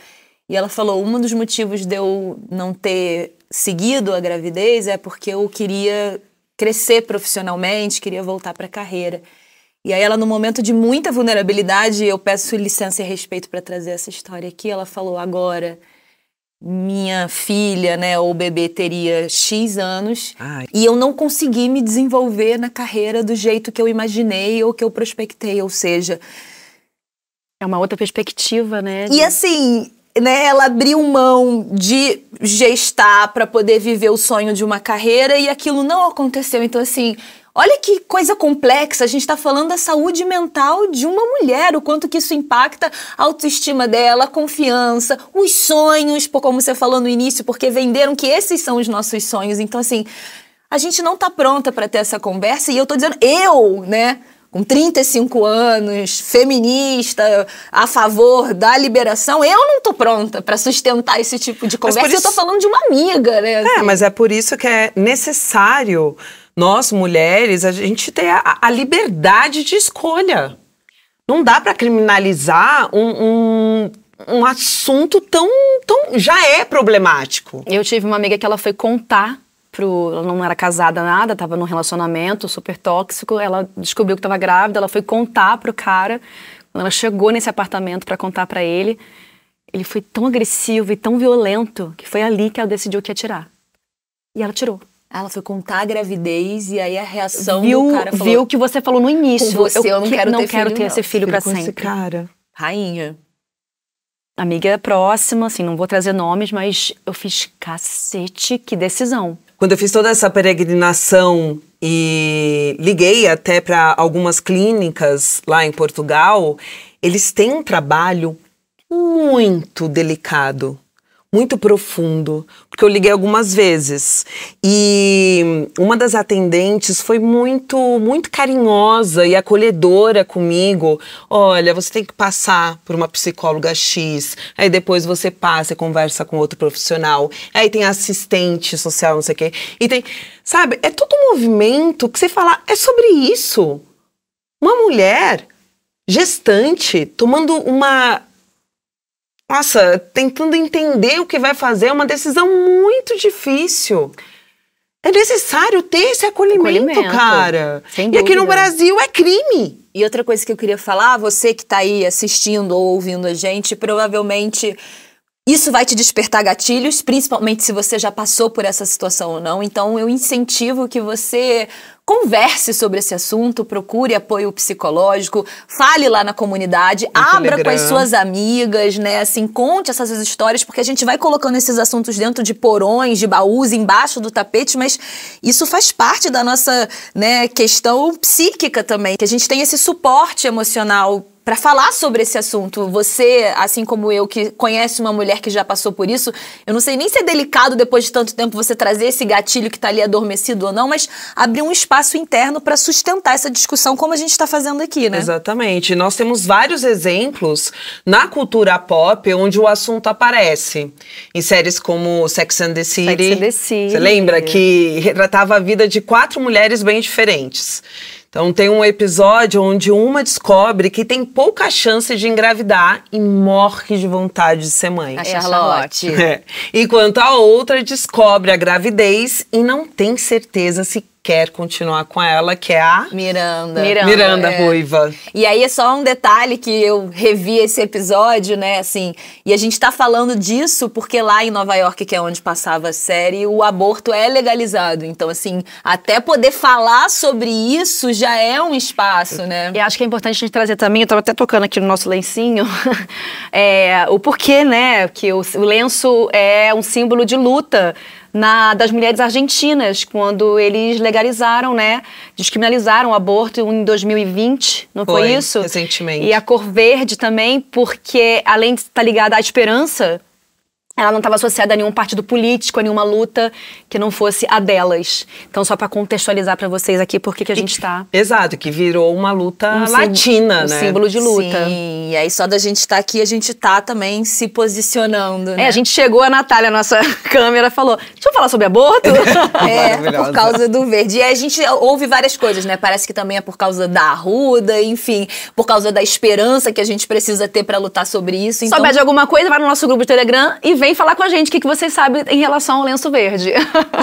Speaker 2: e ela falou, um dos motivos de eu não ter seguido a gravidez é porque eu queria crescer profissionalmente, queria voltar para a carreira. E aí ela, no momento de muita vulnerabilidade, eu peço licença e respeito para trazer essa história aqui, ela falou, agora minha filha, né, ou bebê teria X anos e eu não consegui me desenvolver na carreira do jeito que eu imaginei ou que eu prospectei, ou seja...
Speaker 3: É uma outra perspectiva, né?
Speaker 2: E assim, né, ela abriu mão de gestar para poder viver o sonho de uma carreira e aquilo não aconteceu. Então assim, olha que coisa complexa, a gente está falando da saúde mental de uma mulher, o quanto que isso impacta a autoestima dela, a confiança, os sonhos, como você falou no início, porque venderam que esses são os nossos sonhos. Então assim, a gente não está pronta para ter essa conversa e eu tô dizendo, eu, né, com 35 anos, feminista, a favor da liberação, eu não tô pronta para sustentar esse tipo de conversa. Isso... Eu tô falando de uma amiga, né? Assim.
Speaker 1: Mas é por isso que é necessário nós, mulheres, a gente ter a liberdade de escolha. Não dá para criminalizar um assunto tão já é problemático.
Speaker 3: Eu tive uma amiga que ela foi contar ela não era casada nada, estava num relacionamento super tóxico, ela descobriu que estava grávida, ela foi contar pro cara, quando ela chegou nesse apartamento para contar para ele foi tão agressivo e tão violento que foi ali que ela decidiu que ia tirar. E ela tirou.
Speaker 2: Ela foi contar a gravidez e aí a reação do cara falou...
Speaker 3: Viu o que você falou no início.
Speaker 2: Com você eu não quero ter
Speaker 3: esse filho para sempre.
Speaker 1: Esse cara.
Speaker 2: Rainha.
Speaker 3: Amiga próxima, assim, não vou trazer nomes, mas eu fiz cacete, que decisão.
Speaker 1: Quando eu fiz toda essa peregrinação e liguei até para algumas clínicas lá em Portugal, eles têm um trabalho muito delicado, muito profundo, porque eu liguei algumas vezes e uma das atendentes foi muito carinhosa e acolhedora comigo. Olha, você tem que passar por uma psicóloga X, aí depois você passa e conversa com outro profissional, aí tem assistente social, não sei o quê, e tem, sabe, é todo um movimento que você fala, é sobre isso. Uma mulher gestante tomando tentando entender o que vai fazer, é uma decisão muito difícil. É necessário ter esse acolhimento, cara.
Speaker 3: Sem
Speaker 1: e aqui no Brasil é crime.
Speaker 2: E outra coisa que eu queria falar, você que tá aí assistindo ou ouvindo a gente, provavelmente Isso vai te despertar gatilhos, principalmente se você já passou por essa situação ou não. Então, eu incentivo que você converse sobre esse assunto, procure apoio psicológico, fale lá na comunidade, abra com as suas amigas, né? Assim, conte essas histórias, porque a gente vai colocando esses assuntos dentro de porões, de baús, embaixo do tapete, mas isso faz parte da nossa, né, questão psíquica também, que a gente tem esse suporte emocional para falar sobre esse assunto. Você, assim como eu, que conhece uma mulher que já passou por isso, eu não sei nem se é delicado depois de tanto tempo você trazer esse gatilho que tá ali adormecido ou não, mas abrir um espaço interno para sustentar essa discussão como a gente tá fazendo aqui, né?
Speaker 1: Exatamente. Nós temos vários exemplos na cultura pop onde o assunto aparece. Em séries como Sex and the City.
Speaker 3: Sex and the City.
Speaker 1: Você lembra que retratava a vida de 4 mulheres bem diferentes. Então tem um episódio onde uma descobre que tem pouca chance de engravidar e morre de vontade de ser mãe.
Speaker 3: A Charlotte.
Speaker 1: Enquanto a outra descobre a gravidez e não tem certeza se quer continuar com ela, que é a Miranda Ruiva.
Speaker 2: E aí é só um detalhe que eu revi esse episódio, né, assim, e a gente tá falando disso porque lá em Nova York, que é onde passava a série, o aborto é legalizado. Então, assim, até poder falar sobre isso já é um espaço, né?
Speaker 3: E acho que é importante a gente trazer também, eu tava até tocando aqui no nosso lencinho, o porquê, né, que o lenço é um símbolo de luta das mulheres argentinas, quando eles legalizaram, né, descriminalizaram o aborto em 2020, não foi isso?
Speaker 1: Recentemente.
Speaker 3: E a cor verde também, porque além de estar ligada à esperança, ela não estava associada a nenhum partido político, a nenhuma luta que não fosse a delas. Então, só para contextualizar para vocês aqui por que a gente está...
Speaker 1: Exato, que virou uma luta latina, né?
Speaker 3: Um símbolo de luta.
Speaker 2: Sim, e aí só da gente estar aqui, a gente tá também se posicionando, né?
Speaker 3: A gente chegou, a Natália, a nossa câmera, falou, deixa eu falar sobre aborto?
Speaker 2: Por causa do verde. E aí a gente ouve várias coisas, né? Parece que também é por causa da Arruda, enfim, por causa da esperança que a gente precisa ter para lutar sobre isso. Então...
Speaker 3: Souber de alguma coisa, vai no nosso grupo de Telegram e vem falar com a gente o que vocês sabem em relação ao lenço verde.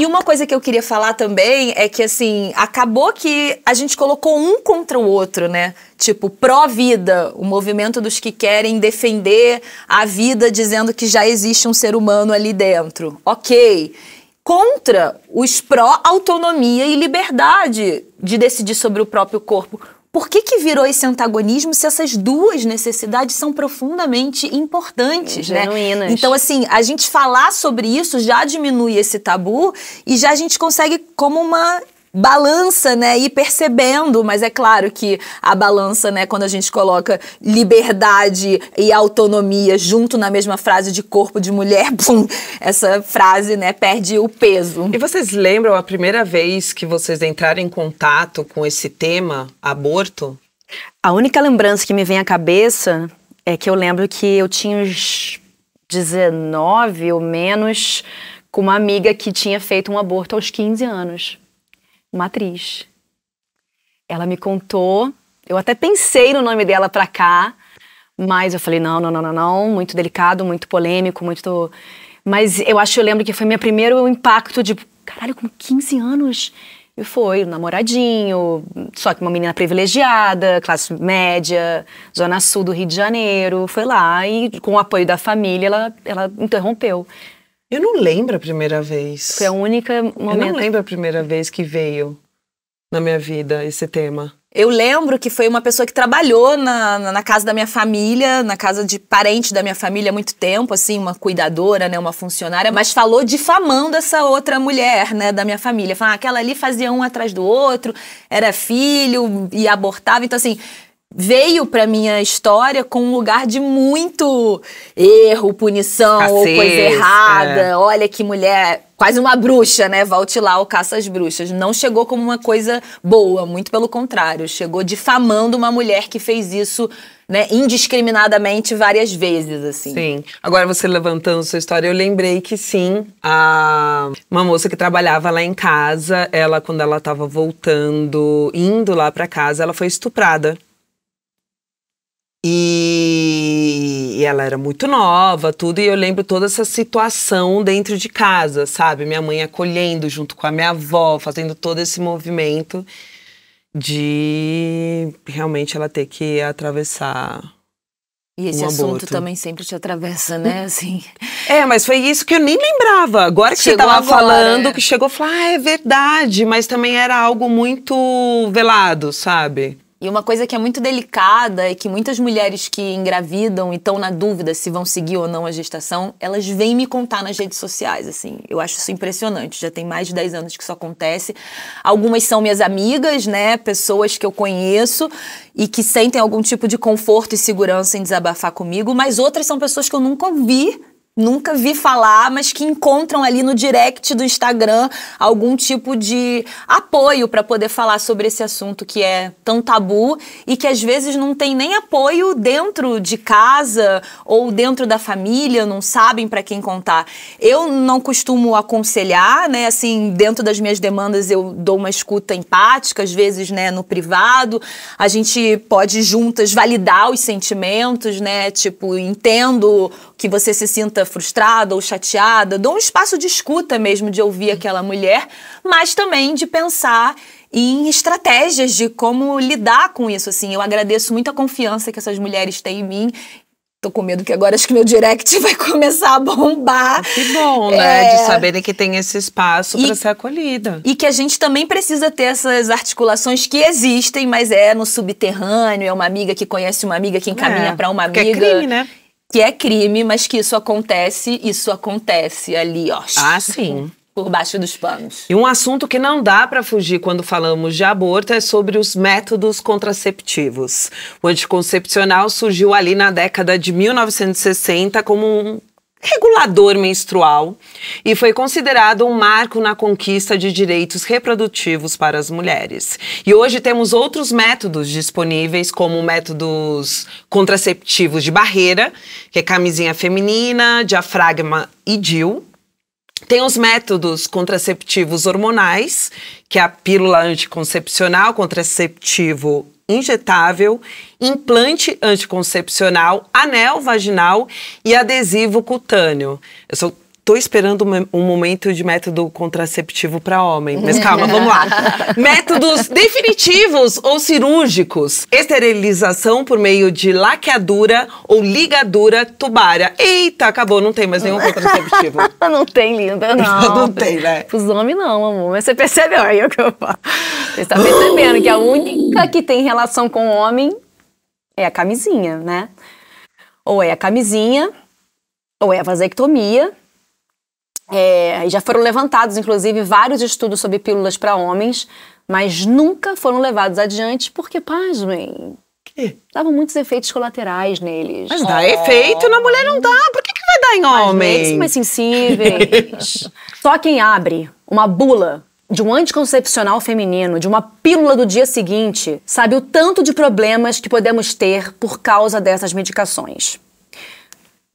Speaker 2: E uma coisa que eu queria falar também é que, assim, acabou que a gente colocou um contra o outro, né? Tipo, pró-vida, o movimento dos que querem defender a vida dizendo que já existe um ser humano ali dentro. Ok. Contra os pró-autonomia e liberdade de decidir sobre o próprio corpo. Por que virou esse antagonismo se essas duas necessidades são profundamente importantes,
Speaker 3: genuínas,
Speaker 2: né? Então, assim, a gente falar sobre isso já diminui esse tabu e já a gente consegue como uma balança, né, ir percebendo, mas é claro que a balança, né, quando a gente coloca liberdade e autonomia junto na mesma frase de corpo de mulher, pum, essa frase, né, perde o peso.
Speaker 1: E vocês lembram a primeira vez que vocês entraram em contato com esse tema, aborto?
Speaker 3: A única lembrança que me vem à cabeça é que eu lembro que eu tinha uns 19 ou menos com uma amiga que tinha feito um aborto aos 15 anos. Uma atriz. Ela me contou, eu até pensei no nome dela pra cá, mas eu falei, não, muito delicado, muito polêmico, muito... Mas eu lembro que foi meu primeiro impacto de, caralho, com 15 anos, e foi um namoradinho, só que uma menina privilegiada, classe média, zona sul do Rio de Janeiro, foi lá e com o apoio da família, ela interrompeu.
Speaker 1: Eu não lembro a primeira vez.
Speaker 3: Foi a única momento.
Speaker 1: Eu não lembro a primeira vez que veio na minha vida esse tema.
Speaker 2: Eu lembro que foi uma pessoa que trabalhou na casa da minha família, na casa de parente da minha família há muito tempo, assim, uma cuidadora, né, uma funcionária, mas falou difamando essa outra mulher, né, da minha família. Falando, aquela ali fazia um atrás do outro, era filho e abortava, então assim... Veio pra minha história com um lugar de muito erro, punição, ou coisa errada. Olha que mulher, quase uma bruxa, né? Volte lá, o caça às bruxas. Não chegou como uma coisa boa, muito pelo contrário. Chegou difamando uma mulher que fez isso, né, indiscriminadamente várias vezes, assim.
Speaker 1: Sim. Agora você levantando sua história, eu lembrei que sim, uma moça que trabalhava lá em casa, ela, quando ela tava voltando, indo lá pra casa, ela foi estuprada. E ela era muito nova, tudo, e eu lembro toda essa situação dentro de casa, sabe? Minha mãe acolhendo junto com a minha avó, fazendo todo esse movimento de realmente ela ter que atravessar
Speaker 2: E esse
Speaker 1: um
Speaker 2: assunto
Speaker 1: aborto.
Speaker 2: também sempre te atravessa, né? Assim.
Speaker 1: Mas foi isso que eu nem lembrava. Agora que
Speaker 2: Chegou
Speaker 1: você tava
Speaker 2: agora,
Speaker 1: falando,
Speaker 2: é.
Speaker 1: que chegou, eu falei, é verdade. Mas também era algo muito velado, sabe?
Speaker 2: E uma coisa que é muito delicada é que muitas mulheres que engravidam e estão na dúvida se vão seguir ou não a gestação, elas vêm me contar nas redes sociais, assim. Eu acho isso impressionante. Já tem mais de 10 anos que isso acontece. Algumas são minhas amigas, né? Pessoas que eu conheço e que sentem algum tipo de conforto e segurança em desabafar comigo, mas outras são pessoas que eu nunca vi falar, mas que encontram ali no direct do Instagram algum tipo de apoio para poder falar sobre esse assunto que é tão tabu e que às vezes não tem nem apoio dentro de casa ou dentro da família, não sabem para quem contar. Eu não costumo aconselhar, né, assim, dentro das minhas demandas eu dou uma escuta empática, às vezes, né, no privado, a gente pode juntas validar os sentimentos, né, tipo, entendo que você se sinta frustrada ou chateada, dou um espaço de escuta mesmo, de ouvir aquela mulher, mas também de pensar em estratégias de como lidar com isso, assim. Eu agradeço muito a confiança que essas mulheres têm em mim. Tô com medo que agora acho que meu direct vai começar a bombar.
Speaker 1: Que bom, né? De saberem que tem esse espaço para ser acolhida.
Speaker 2: E que a gente também precisa ter essas articulações que existem, mas é no subterrâneo, é uma amiga que conhece uma amiga que encaminha para uma amiga.
Speaker 1: Que é crime, né?
Speaker 2: Que é crime, mas que isso acontece ali, ó.
Speaker 1: Ah, sim.
Speaker 2: Por baixo dos panos.
Speaker 1: E um assunto que não dá para fugir quando falamos de aborto é sobre os métodos contraceptivos. O anticoncepcional surgiu ali na década de 1960 como um regulador menstrual e foi considerado um marco na conquista de direitos reprodutivos para as mulheres. E hoje temos outros métodos disponíveis, como métodos contraceptivos de barreira, que é camisinha feminina, diafragma e DIU. Tem os métodos contraceptivos hormonais, que é a pílula anticoncepcional, contraceptivo injetável, implante anticoncepcional, anel vaginal e adesivo cutâneo. Eu só tô esperando um momento de método contraceptivo para homem, mas calma, vamos lá. Métodos definitivos ou cirúrgicos. Esterilização por meio de laqueadura ou ligadura tubária. Eita, acabou, não tem mais nenhum contraceptivo.
Speaker 3: Não tem, linda, não.
Speaker 1: Não tem, né?
Speaker 3: Os homens não, amor. Mas você percebe, olha o que eu falo. Você está percebendo que a única que tem relação com o homem é a camisinha, né? Ou é a camisinha, ou é a vasectomia. E já foram levantados, inclusive, vários estudos sobre pílulas para homens, mas nunca foram levados adiante porque, pasmem, davam muitos efeitos colaterais neles.
Speaker 1: Mas dá efeito na mulher, não dá. Por que vai dar em homem?
Speaker 3: Eles são mais sensíveis. Só quem abre uma bula de um anticoncepcional feminino, de uma pílula do dia seguinte, sabe o tanto de problemas que podemos ter por causa dessas medicações.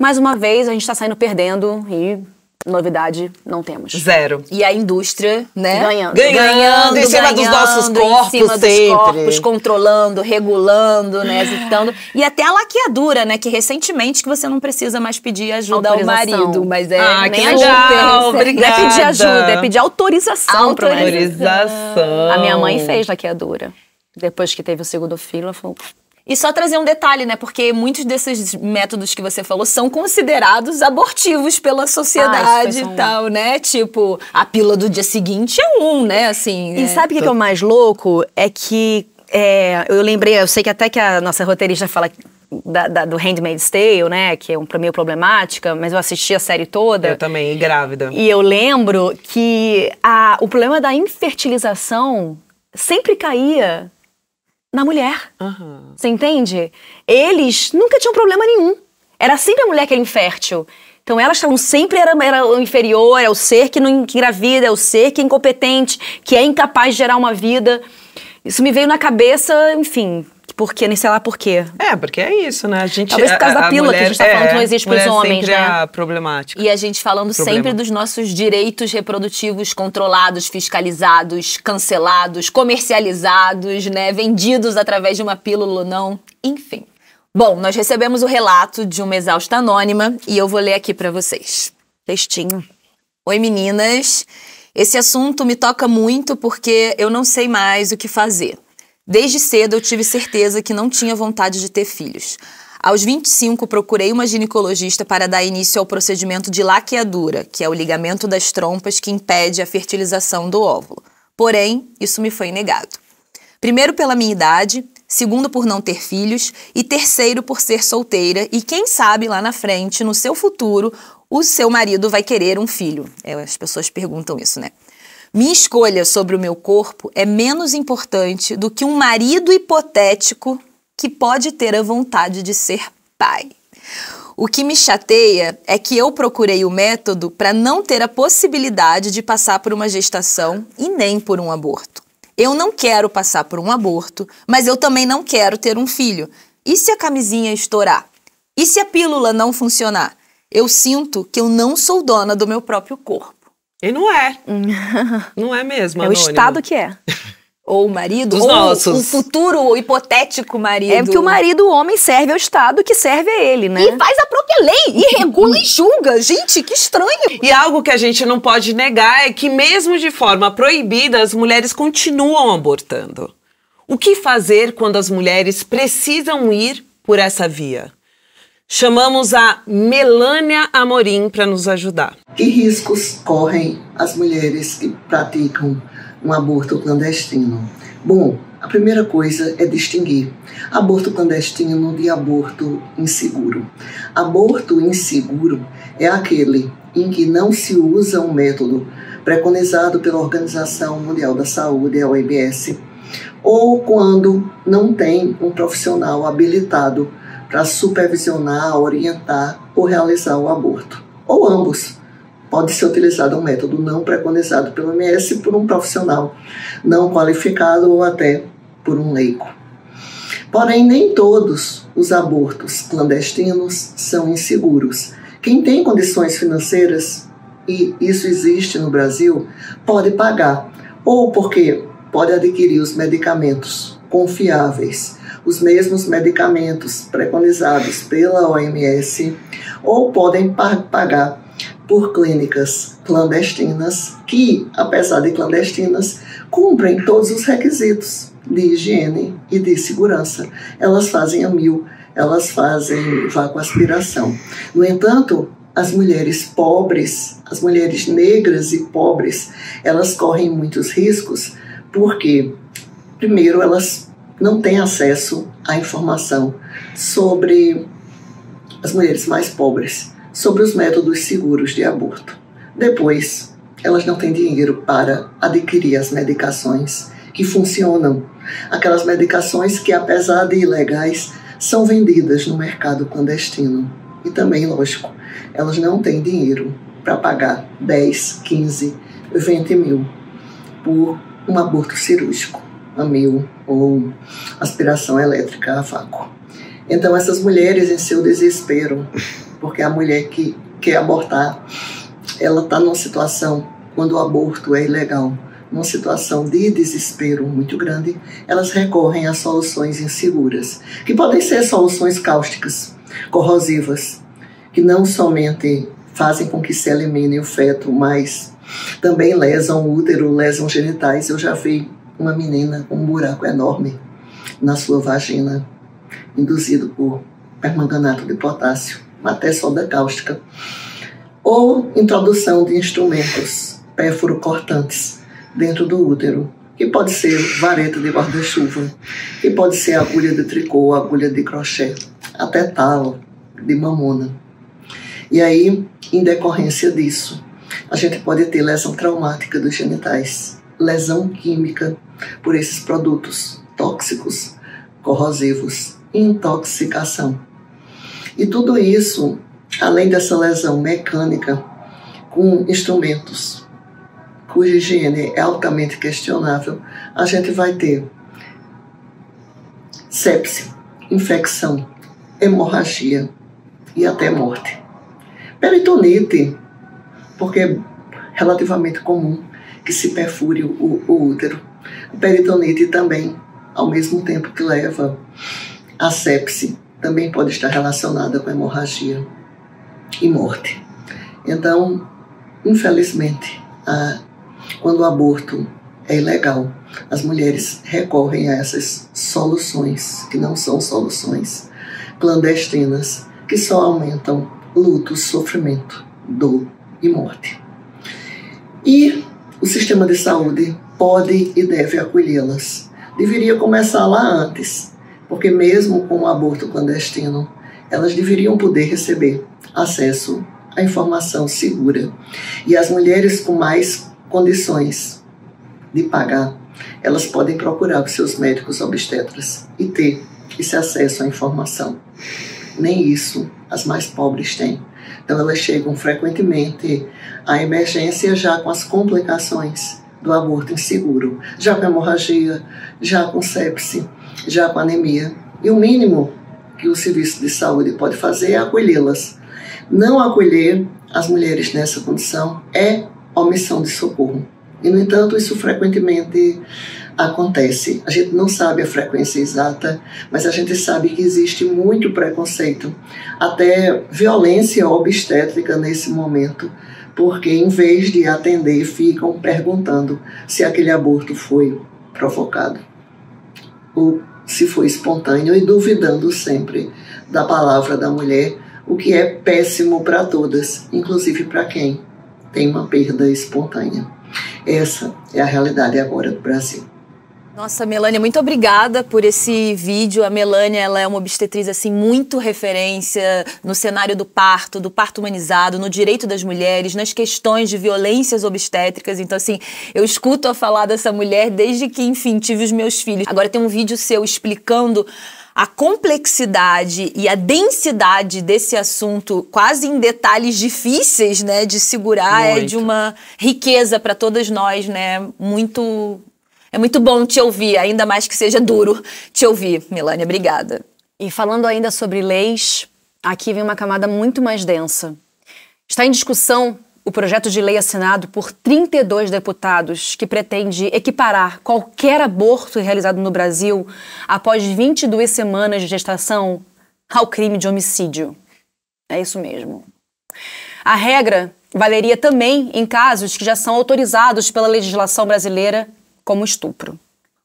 Speaker 3: Mais uma vez, a gente está saindo perdendo e... novidade, não temos.
Speaker 1: Zero.
Speaker 2: E a indústria, né?
Speaker 3: Ganhando
Speaker 1: em cima dos nossos corpos,
Speaker 2: em cima
Speaker 1: sempre.
Speaker 2: dos corpos, controlando, regulando, né? Hesitando. E até a laqueadura, né? Que recentemente que você não precisa mais pedir ajuda ao marido. Mas
Speaker 1: que
Speaker 2: nem
Speaker 1: legal, obrigada.
Speaker 3: Não é pedir ajuda, é pedir autorização.
Speaker 1: Autorização.
Speaker 3: A minha mãe fez laqueadura. Depois que teve o segundo filho, ela falou...
Speaker 2: E só trazer um detalhe, né? Porque muitos desses métodos que você falou são considerados abortivos pela sociedade e tal, né? Tipo, a pílula do dia seguinte é né? Assim,
Speaker 3: e sabe o que é o mais louco? É que eu lembrei, eu sei que até que a nossa roteirista fala do Handmaid's Tale, né? Que é meio problemática, mas eu assisti a série toda.
Speaker 1: Eu também, grávida.
Speaker 3: E eu lembro que o problema da infertilização sempre caía na mulher. Você entende? Eles nunca tinham problema nenhum. Era sempre a mulher que era infértil. Então elas estavam sempre era o inferior, é o ser que não engravida, é o ser que é incompetente, que é incapaz de gerar uma vida. Isso me veio na cabeça, enfim, porque nem sei lá por quê.
Speaker 1: Porque é isso, né? A gente,
Speaker 3: talvez por causa da pílula
Speaker 1: mulher,
Speaker 3: que a gente tá falando que não existe pros homens,
Speaker 1: sempre
Speaker 3: né?
Speaker 1: a problemática.
Speaker 2: E a gente falando sempre dos nossos direitos reprodutivos controlados, fiscalizados, cancelados, comercializados, né? Vendidos através de uma pílula ou não. Enfim. Bom, nós recebemos o relato de uma exausta anônima e eu vou ler aqui pra vocês. Textinho. Oi, meninas. Esse assunto me toca muito porque eu não sei mais o que fazer. Desde cedo eu tive certeza que não tinha vontade de ter filhos. Aos 25, procurei uma ginecologista para dar início ao procedimento de laqueadura, que é o ligamento das trompas que impede a fertilização do óvulo. Porém, isso me foi negado. Primeiro pela minha idade, segundo por não ter filhos e terceiro por ser solteira e quem sabe lá na frente, no seu futuro, o seu marido vai querer um filho. As pessoas perguntam isso, né? Minha escolha sobre o meu corpo é menos importante do que um marido hipotético que pode ter a vontade de ser pai. O que me chateia é que eu procurei o método para não ter a possibilidade de passar por uma gestação e nem por um aborto. Eu não quero passar por um aborto, mas eu também não quero ter um filho. E se a camisinha estourar? E se a pílula não funcionar? Eu sinto que eu não sou dona do meu próprio corpo.
Speaker 1: E não é. Não é mesmo,
Speaker 2: É
Speaker 1: Anônimo.
Speaker 2: o Estado que é. Ou o marido,
Speaker 1: Dos
Speaker 2: ou
Speaker 1: nossos.
Speaker 2: um futuro hipotético marido.
Speaker 3: É porque o marido, o homem, serve ao Estado que serve a ele, né?
Speaker 2: E faz a própria lei, e regula e julga. Gente, que estranho.
Speaker 1: E algo que a gente não pode negar é que mesmo de forma proibida, as mulheres continuam abortando. O que fazer quando as mulheres precisam ir por essa via? Chamamos a Melânia Amorim para nos ajudar.
Speaker 11: Que riscos correm as mulheres que praticam um aborto clandestino? Bom, a primeira coisa é distinguir aborto clandestino de aborto inseguro. Aborto inseguro é aquele em que não se usa um método preconizado pela Organização Mundial da Saúde, a OMS, ou quando não tem um profissional habilitado para supervisionar, orientar ou realizar o aborto. Ou ambos. Pode ser utilizado um método não preconizado pelo OMS por um profissional não qualificado ou até por um leigo. Porém, nem todos os abortos clandestinos são inseguros. Quem tem condições financeiras, e isso existe no Brasil, pode pagar, ou porque pode adquirir os medicamentos confiáveis, os mesmos medicamentos preconizados pela OMS, ou podem pagar por clínicas clandestinas que, apesar de clandestinas, cumprem todos os requisitos de higiene e de segurança. Elas fazem a mil, elas fazem vacoaspiração. No entanto, as mulheres pobres, as mulheres negras e pobres, elas correm muitos riscos porque, primeiro, elas não têm acesso à informação sobre as mulheres mais pobres, sobre os métodos seguros de aborto. Depois, elas não têm dinheiro para adquirir as medicações que funcionam. Aquelas medicações que, apesar de ilegais, são vendidas no mercado clandestino. E também, lógico, elas não têm dinheiro para pagar 10, 15, 20 mil por um aborto cirúrgico, a mil, ou aspiração elétrica a vácuo. Então, essas mulheres, em seu desespero, porque a mulher que quer abortar, ela está numa situação, quando o aborto é ilegal, numa situação de desespero muito grande, elas recorrem a soluções inseguras, que podem ser soluções cáusticas, corrosivas, que não somente fazem com que se elimine o feto, mas também lesam o útero, lesam genitais. Eu já vi uma menina com um buraco enorme na sua vagina, induzido por permanganato de potássio, até soda cáustica, ou introdução de instrumentos pérfuro-cortantes dentro do útero, que pode ser vareta de guarda-chuva, que pode ser agulha de tricô, agulha de crochê, até talo de mamona. E aí, em decorrência disso, a gente pode ter lesão traumática dos genitais, lesão química por esses produtos tóxicos, corrosivos, intoxicação. E tudo isso, além dessa lesão mecânica, com instrumentos cuja higiene é altamente questionável, a gente vai ter sepse, infecção, hemorragia e até morte. Peritonite, porque é relativamente comum que se perfure o útero. A peritonite também, ao mesmo tempo que leva a sepse, também pode estar relacionada com hemorragia e morte. Então, infelizmente, quando o aborto é ilegal, as mulheres recorrem a essas soluções, que não são soluções, clandestinas, que só aumentam luto, sofrimento, dor e morte. E o sistema de saúde pode e deve acolhê-las. Deveria começar lá antes, porque mesmo com o aborto clandestino, elas deveriam poder receber acesso à informação segura. E as mulheres com mais condições de pagar, elas podem procurar os seus médicos obstetras e ter esse acesso à informação. Nem isso as mais pobres têm. Então elas chegam frequentemente à emergência já com as complicações do aborto inseguro, já com hemorragia, já com sepse, já com anemia. E o mínimo que o serviço de saúde pode fazer é acolhê-las. Não acolher as mulheres nessa condição é omissão de socorro. E, no entanto, isso frequentemente acontece. A gente não sabe a frequência exata, mas a gente sabe que existe muito preconceito, até violência obstétrica nesse momento, porque em vez de atender, ficam perguntando se aquele aborto foi provocado ou se foi espontâneo, e duvidando sempre da palavra da mulher, o que é péssimo para todas, inclusive para quem tem uma perda espontânea. Essa é a realidade agora do Brasil.
Speaker 2: Nossa, Melânia, muito obrigada por esse vídeo. A Melânia, ela é uma obstetriz, assim, muito referência no cenário do parto humanizado, no direito das mulheres, nas questões de violências obstétricas. Então, assim, eu escuto a falar dessa mulher desde que, enfim, tive os meus filhos. Agora tem um vídeo seu explicando a complexidade e a densidade desse assunto, quase em detalhes difíceis, né, de segurar. Muito. É de uma riqueza para todas nós, né, É muito bom te ouvir, ainda mais que seja duro te ouvir, Melânia. Obrigada.
Speaker 3: E falando ainda sobre leis, aqui vem uma camada muito mais densa. Está em discussão o projeto de lei assinado por 32 deputados que pretende equiparar qualquer aborto realizado no Brasil após 22 semanas de gestação ao crime de homicídio. É isso mesmo. A regra valeria também em casos que já são autorizados pela legislação brasileira como estupro.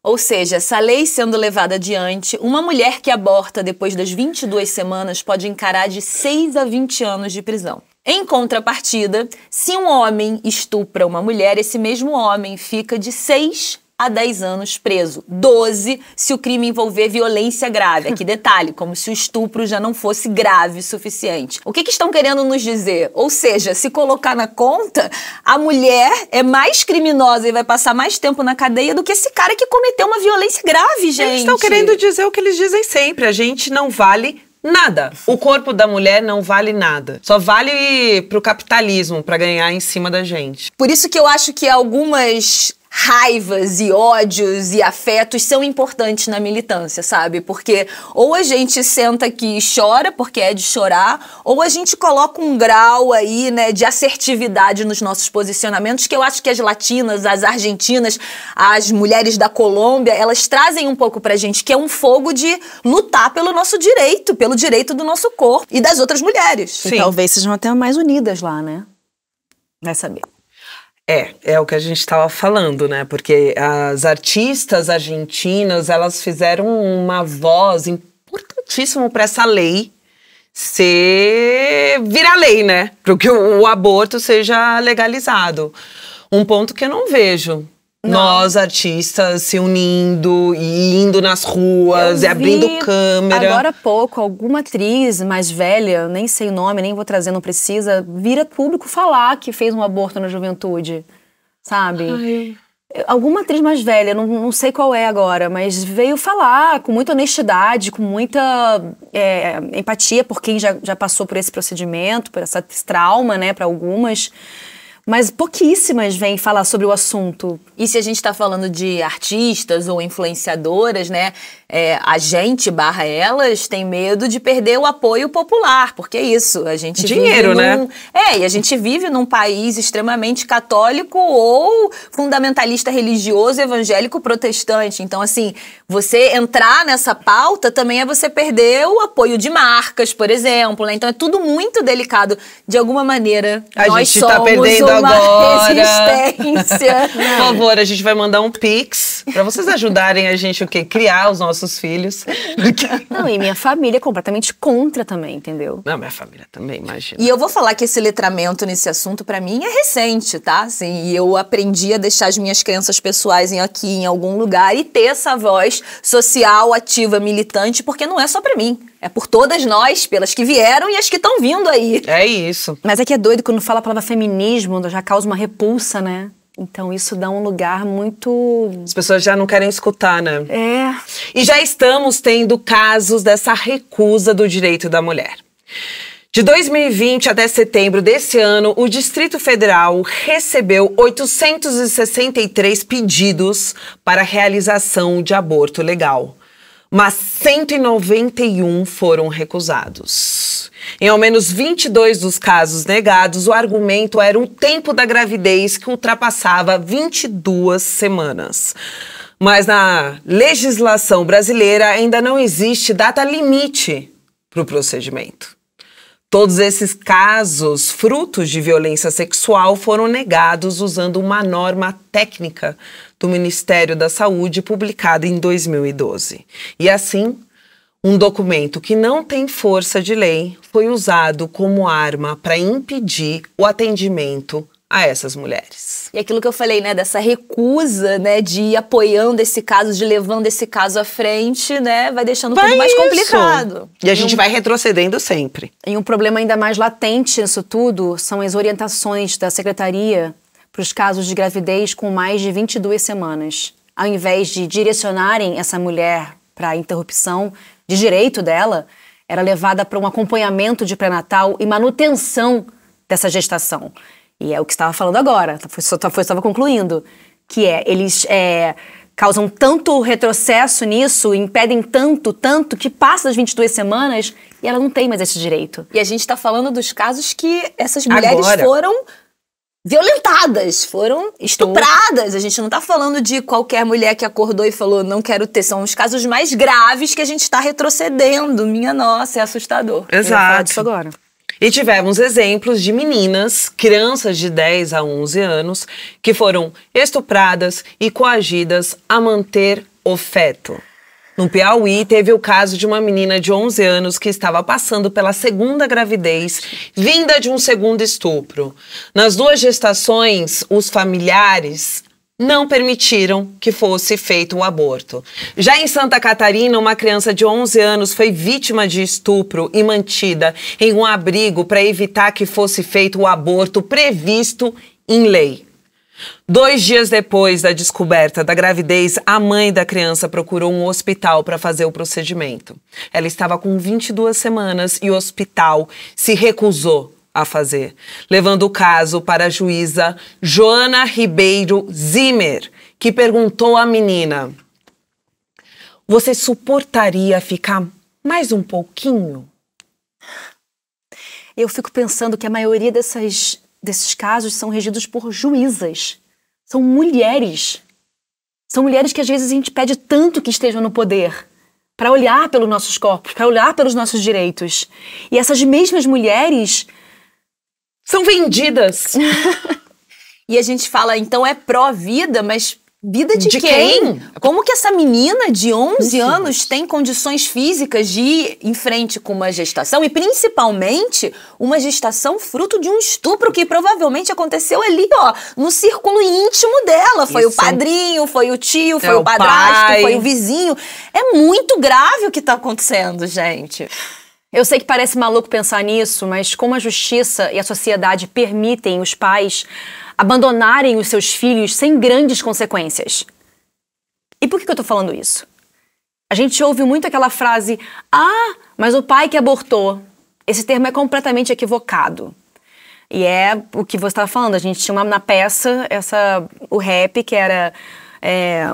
Speaker 2: Ou seja, essa lei sendo levada adiante, uma mulher que aborta depois das 22 semanas pode encarar de 6 a 20 anos de prisão. Em contrapartida, se um homem estupra uma mulher, esse mesmo homem fica de 6 a 10 anos preso. 12 se o crime envolver violência grave. Aqui detalhe, como se o estupro já não fosse grave o suficiente. O que estão querendo nos dizer? Ou seja, se colocar na conta, a mulher é mais criminosa e vai passar mais tempo na cadeia do que esse cara que cometeu uma violência grave, gente.
Speaker 1: Eles estão querendo dizer o que eles dizem sempre. A gente não vale nada. O corpo da mulher não vale nada. Só vale pro capitalismo, pra ganhar em cima da gente.
Speaker 2: Por isso que eu acho que algumas raivas e ódios e afetos são importantes na militância, sabe? Porque ou a gente senta aqui e chora, porque é de chorar, ou a gente coloca um grau aí, né, de assertividade nos nossos posicionamentos, que eu acho que as latinas, as argentinas, as mulheres da Colômbia, elas trazem um pouco pra gente, que é um fogo de lutar pelo nosso direito, pelo direito do nosso corpo e das outras mulheres.
Speaker 3: Sim. E talvez sejam até mais unidas lá, né? Vai saber.
Speaker 1: É o que a gente estava falando, né? Porque as artistas argentinas, elas fizeram uma voz importantíssima para essa lei virar lei, né? Para que o aborto seja legalizado. Um ponto que eu não vejo. Não. Nós, artistas, se unindo e indo nas ruas, e abrindo câmera.
Speaker 3: Agora há pouco, alguma atriz mais velha, nem sei o nome, nem vou trazer, não precisa, vira público falar que fez um aborto na juventude, sabe? Alguma atriz mais velha, não sei qual é agora, mas veio falar com muita honestidade, com muita empatia por quem já passou por esse procedimento, por esse trauma, né, para algumas. Mas pouquíssimas vêm falar sobre o assunto.
Speaker 2: E se a gente está falando de artistas ou influenciadoras, né? A gente / elas tem medo de perder o apoio popular, porque é isso, a gente
Speaker 1: dinheiro,
Speaker 2: vive
Speaker 1: né?
Speaker 2: E a gente vive num país extremamente católico ou fundamentalista religioso, evangélico, protestante. Então, assim, você entrar nessa pauta também é você perder o apoio de marcas, por exemplo, né? Então é tudo muito delicado. De alguma maneira,
Speaker 1: nós gente tá perdendo agora.
Speaker 2: Resistência.
Speaker 1: Por favor, a gente vai mandar um Pix pra vocês ajudarem a gente criar os nossos nossos filhos.
Speaker 3: Não, e minha família é completamente contra também, entendeu?
Speaker 1: Não, minha família também, imagina.
Speaker 2: E eu vou falar que esse letramento nesse assunto, pra mim, é recente, tá? Assim, e eu aprendi a deixar as minhas crenças pessoais aqui em algum lugar e ter essa voz social, ativa, militante, porque não é só pra mim. É por todas nós, pelas que vieram e as que estão vindo aí.
Speaker 1: É isso.
Speaker 3: Mas é que é doido, quando fala a palavra feminismo, já causa uma repulsa, né? Então isso dá um lugar muito...
Speaker 1: As pessoas já não querem escutar, né?
Speaker 3: É.
Speaker 1: E já estamos tendo casos dessa recusa do direito da mulher. De 2020 até setembro desse ano, o Distrito Federal recebeu 863 pedidos para a realização de aborto legal, mas 191 foram recusados. Em ao menos 22 dos casos negados, o argumento era o tempo da gravidez, que ultrapassava 22 semanas. Mas na legislação brasileira ainda não existe data limite para o procedimento. Todos esses casos, frutos de violência sexual, foram negados usando uma norma técnica do Ministério da Saúde publicada em 2012. E assim, um documento que não tem força de lei foi usado como arma para impedir o atendimento a essas mulheres.
Speaker 2: E aquilo que eu falei, né, dessa recusa, né, de ir apoiando esse caso, de levando esse caso à frente, né, vai deixando tudo mais complicado.
Speaker 1: E a gente vai retrocedendo sempre.
Speaker 3: E um problema ainda mais latente nisso tudo são as orientações da Secretaria para os casos de gravidez com mais de 22 semanas. Ao invés de direcionarem essa mulher para a interrupção de direito dela, era levada para um acompanhamento de pré-natal e manutenção dessa gestação. E é o que estava falando agora, estava concluindo, que eles causam tanto retrocesso nisso, impedem tanto que passa das 22 semanas e ela não tem mais esse direito.
Speaker 2: E a gente está falando dos casos que essas mulheres foram violentadas, foram estupradas. A gente não está falando de qualquer mulher que acordou e falou, não quero ter. São os casos mais graves que a gente está retrocedendo. Minha nossa, é assustador.
Speaker 1: Exato.
Speaker 3: Eu ia falar disso agora.
Speaker 1: E tivemos exemplos de meninas, crianças de 10 a 11 anos, que foram estupradas e coagidas a manter o feto. No Piauí, teve o caso de uma menina de 11 anos que estava passando pela segunda gravidez, vinda de um segundo estupro. Nas 2 gestações, os familiares não permitiram que fosse feito o aborto. Já em Santa Catarina, uma criança de 11 anos foi vítima de estupro e mantida em um abrigo para evitar que fosse feito o aborto previsto em lei. 2 dias depois da descoberta da gravidez, a mãe da criança procurou um hospital para fazer o procedimento. Ela estava com 22 semanas e o hospital se recusou a fazer, levando o caso para a juíza Joana Ribeiro Zimmer, que perguntou à menina: você suportaria ficar mais um pouquinho?
Speaker 3: Eu fico pensando que a maioria desses casos são regidos por juízas. São mulheres. São mulheres que às vezes a gente pede tanto que estejam no poder para olhar pelos nossos corpos, para olhar pelos nossos direitos. E essas mesmas mulheres
Speaker 1: são vendidas.
Speaker 2: E a gente fala, então é pró-vida, mas vida de quem? Como que essa menina de 11 anos tem condições físicas de ir em frente com uma gestação? E principalmente uma gestação fruto de um estupro que provavelmente aconteceu ali, ó, no círculo íntimo dela. Foi o padrinho, foi o tio, foi o padrasto,
Speaker 1: pai.
Speaker 2: Foi o vizinho. É muito grave o que tá acontecendo, gente.
Speaker 3: Eu sei que parece maluco pensar nisso, mas como a justiça e a sociedade permitem os pais abandonarem os seus filhos sem grandes consequências. E por que eu tô falando isso? A gente ouve muito aquela frase, mas o pai que abortou. Esse termo é completamente equivocado. E é o que você estava falando, a gente tinha na peça o rap que era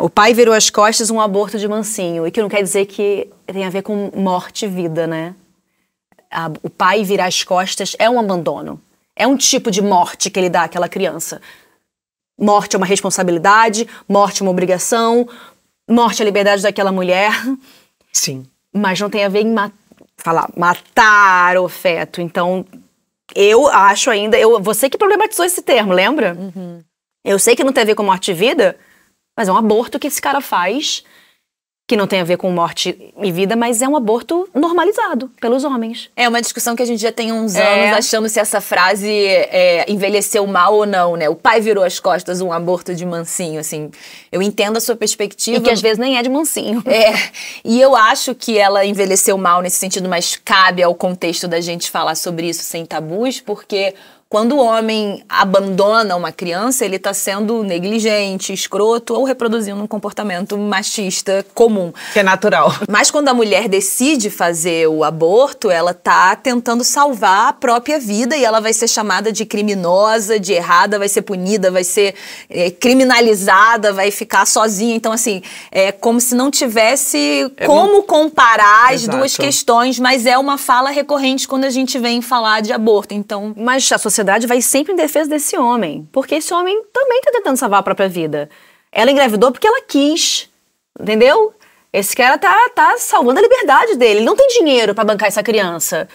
Speaker 3: o pai virou as costas, um aborto de mansinho. E que não quer dizer que tem a ver com morte e vida, né? O pai virar as costas é um abandono. É um tipo de morte que ele dá àquela criança. Morte é uma responsabilidade, morte é uma obrigação, morte é a liberdade daquela mulher.
Speaker 1: Sim.
Speaker 3: Mas não tem a ver em matar o feto. Então, eu acho ainda... Você que problematizou esse termo, lembra?
Speaker 2: Uhum.
Speaker 3: Eu sei que não tem a ver com morte e vida, mas é um aborto que esse cara faz. que não tem a ver com morte e vida, mas é um aborto normalizado pelos homens.
Speaker 2: É uma discussão que a gente já tem uns anos achando se essa frase envelheceu mal ou não, né? O pai virou as costas, um aborto de mansinho, assim. Eu entendo a sua perspectiva.
Speaker 3: E que às vezes nem é de mansinho.
Speaker 2: E eu acho que ela envelheceu mal nesse sentido, mas cabe ao contexto da gente falar sobre isso sem tabus, porque quando o homem abandona uma criança, ele está sendo negligente, escroto ou reproduzindo um comportamento machista comum.
Speaker 1: Que é natural.
Speaker 2: Mas quando a mulher decide fazer o aborto, ela está tentando salvar a própria vida e ela vai ser chamada de criminosa, de errada, vai ser punida, vai ser criminalizada, vai ficar sozinha. Então, assim, é como se não tivesse como comparar as duas questões, mas é uma fala recorrente quando a gente vem falar de aborto. Então,
Speaker 3: mas a sociedade vai sempre em defesa desse homem, porque esse homem também tá tentando salvar a própria vida. Ela engravidou porque ela quis, entendeu? Esse cara tá salvando a liberdade dele, ele não tem dinheiro pra bancar essa criança.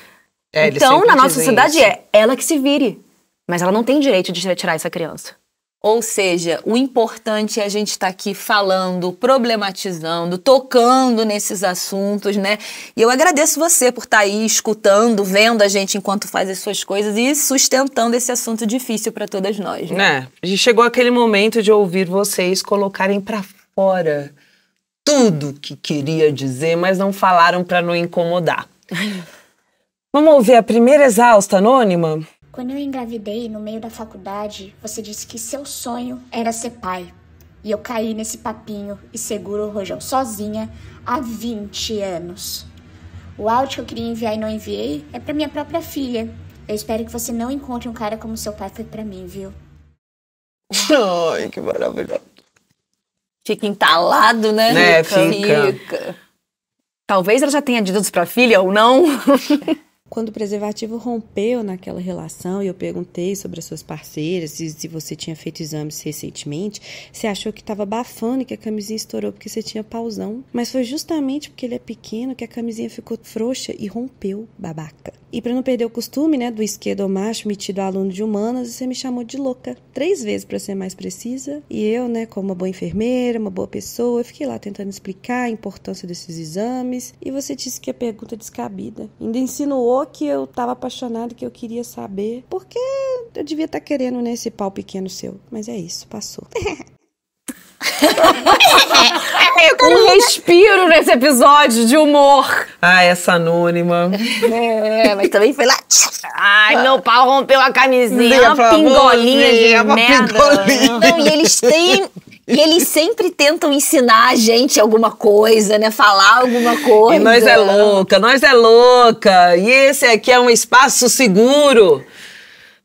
Speaker 3: Então, na nossa sociedade ela que se vire, mas ela não tem direito de tirar essa criança.
Speaker 2: Ou seja, o importante é a gente estar aqui falando, problematizando, tocando nesses assuntos, né? E eu agradeço você por estar aí escutando, vendo a gente enquanto faz as suas coisas e sustentando esse assunto difícil para todas nós, né?
Speaker 1: A gente chegou aquele momento de ouvir vocês colocarem para fora tudo que queria dizer, mas não falaram para não incomodar. Vamos ouvir a primeira exausta anônima?
Speaker 12: Quando eu engravidei, no meio da faculdade, você disse que seu sonho era ser pai. E eu caí nesse papinho e seguro o rojão sozinha há 20 anos. O áudio que eu queria enviar e não enviei é pra minha própria filha. Eu espero que você não encontre um cara como seu pai foi pra mim, viu?
Speaker 1: Ai, que maravilhoso.
Speaker 2: Fica entalado, né?
Speaker 1: Fica.
Speaker 3: Talvez ela já tenha dito isso pra filha ou não.
Speaker 13: Quando o preservativo rompeu naquela relação e eu perguntei sobre as suas parceiras, se você tinha feito exames recentemente, você achou que estava abafando e que a camisinha estourou porque você tinha pauzão. Mas foi justamente porque ele é pequeno que a camisinha ficou frouxa e rompeu, babaca. E para não perder o costume, né, do esquerdomacho metido aluno de humanas, você me chamou de louca 3 vezes para ser mais precisa. E eu, né, como uma boa enfermeira, uma boa pessoa, fiquei lá tentando explicar a importância desses exames. E você disse que a pergunta é descabida. Ainda insinuou que eu tava apaixonada, que eu queria saber. Porque eu devia estar querendo, né, esse pau pequeno seu. Mas é isso, passou.
Speaker 3: Um respiro nesse episódio de humor.
Speaker 1: Essa anônima.
Speaker 2: Mas também foi lá.
Speaker 3: Ai, meu pau rompeu a camisinha. Uma pingolinha de merda.
Speaker 2: Não, e eles sempre tentam ensinar a gente alguma coisa, né? Falar alguma coisa.
Speaker 1: E nós é louca. E esse aqui é um espaço seguro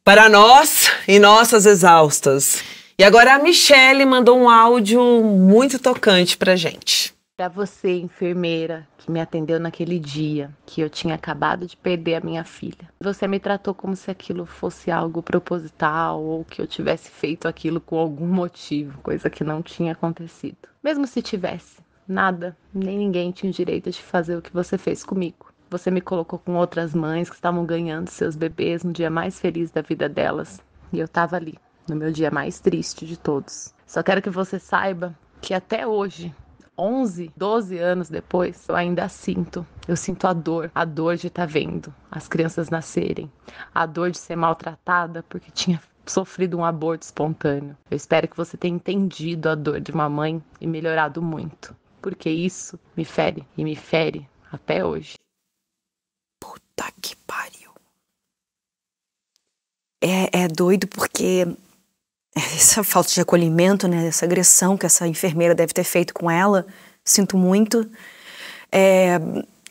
Speaker 1: para nós e nossas exaustas. E agora a Michele mandou um áudio muito tocante pra gente.
Speaker 5: Pra você, enfermeira, que me atendeu naquele dia, que eu tinha acabado de perder a minha filha. Você me tratou como se aquilo fosse algo proposital ou que eu tivesse feito aquilo com algum motivo, coisa que não tinha acontecido. Mesmo se tivesse, nada, nem ninguém tinha o direito de fazer o que você fez comigo. Você me colocou com outras mães que estavam ganhando seus bebês no dia mais feliz da vida delas. E eu tava ali, no meu dia mais triste de todos. Só quero que você saiba que até hoje, 11, 12 anos depois, eu sinto a dor de estar vendo as crianças nascerem, a dor de ser maltratada porque tinha sofrido um aborto espontâneo. Eu espero que você tenha entendido a dor de uma mãe e melhorado muito, porque isso me fere e me fere até hoje.
Speaker 3: Puta que pariu. É doido porque essa falta de acolhimento, né, essa agressão que essa enfermeira deve ter feito com ela, sinto muito.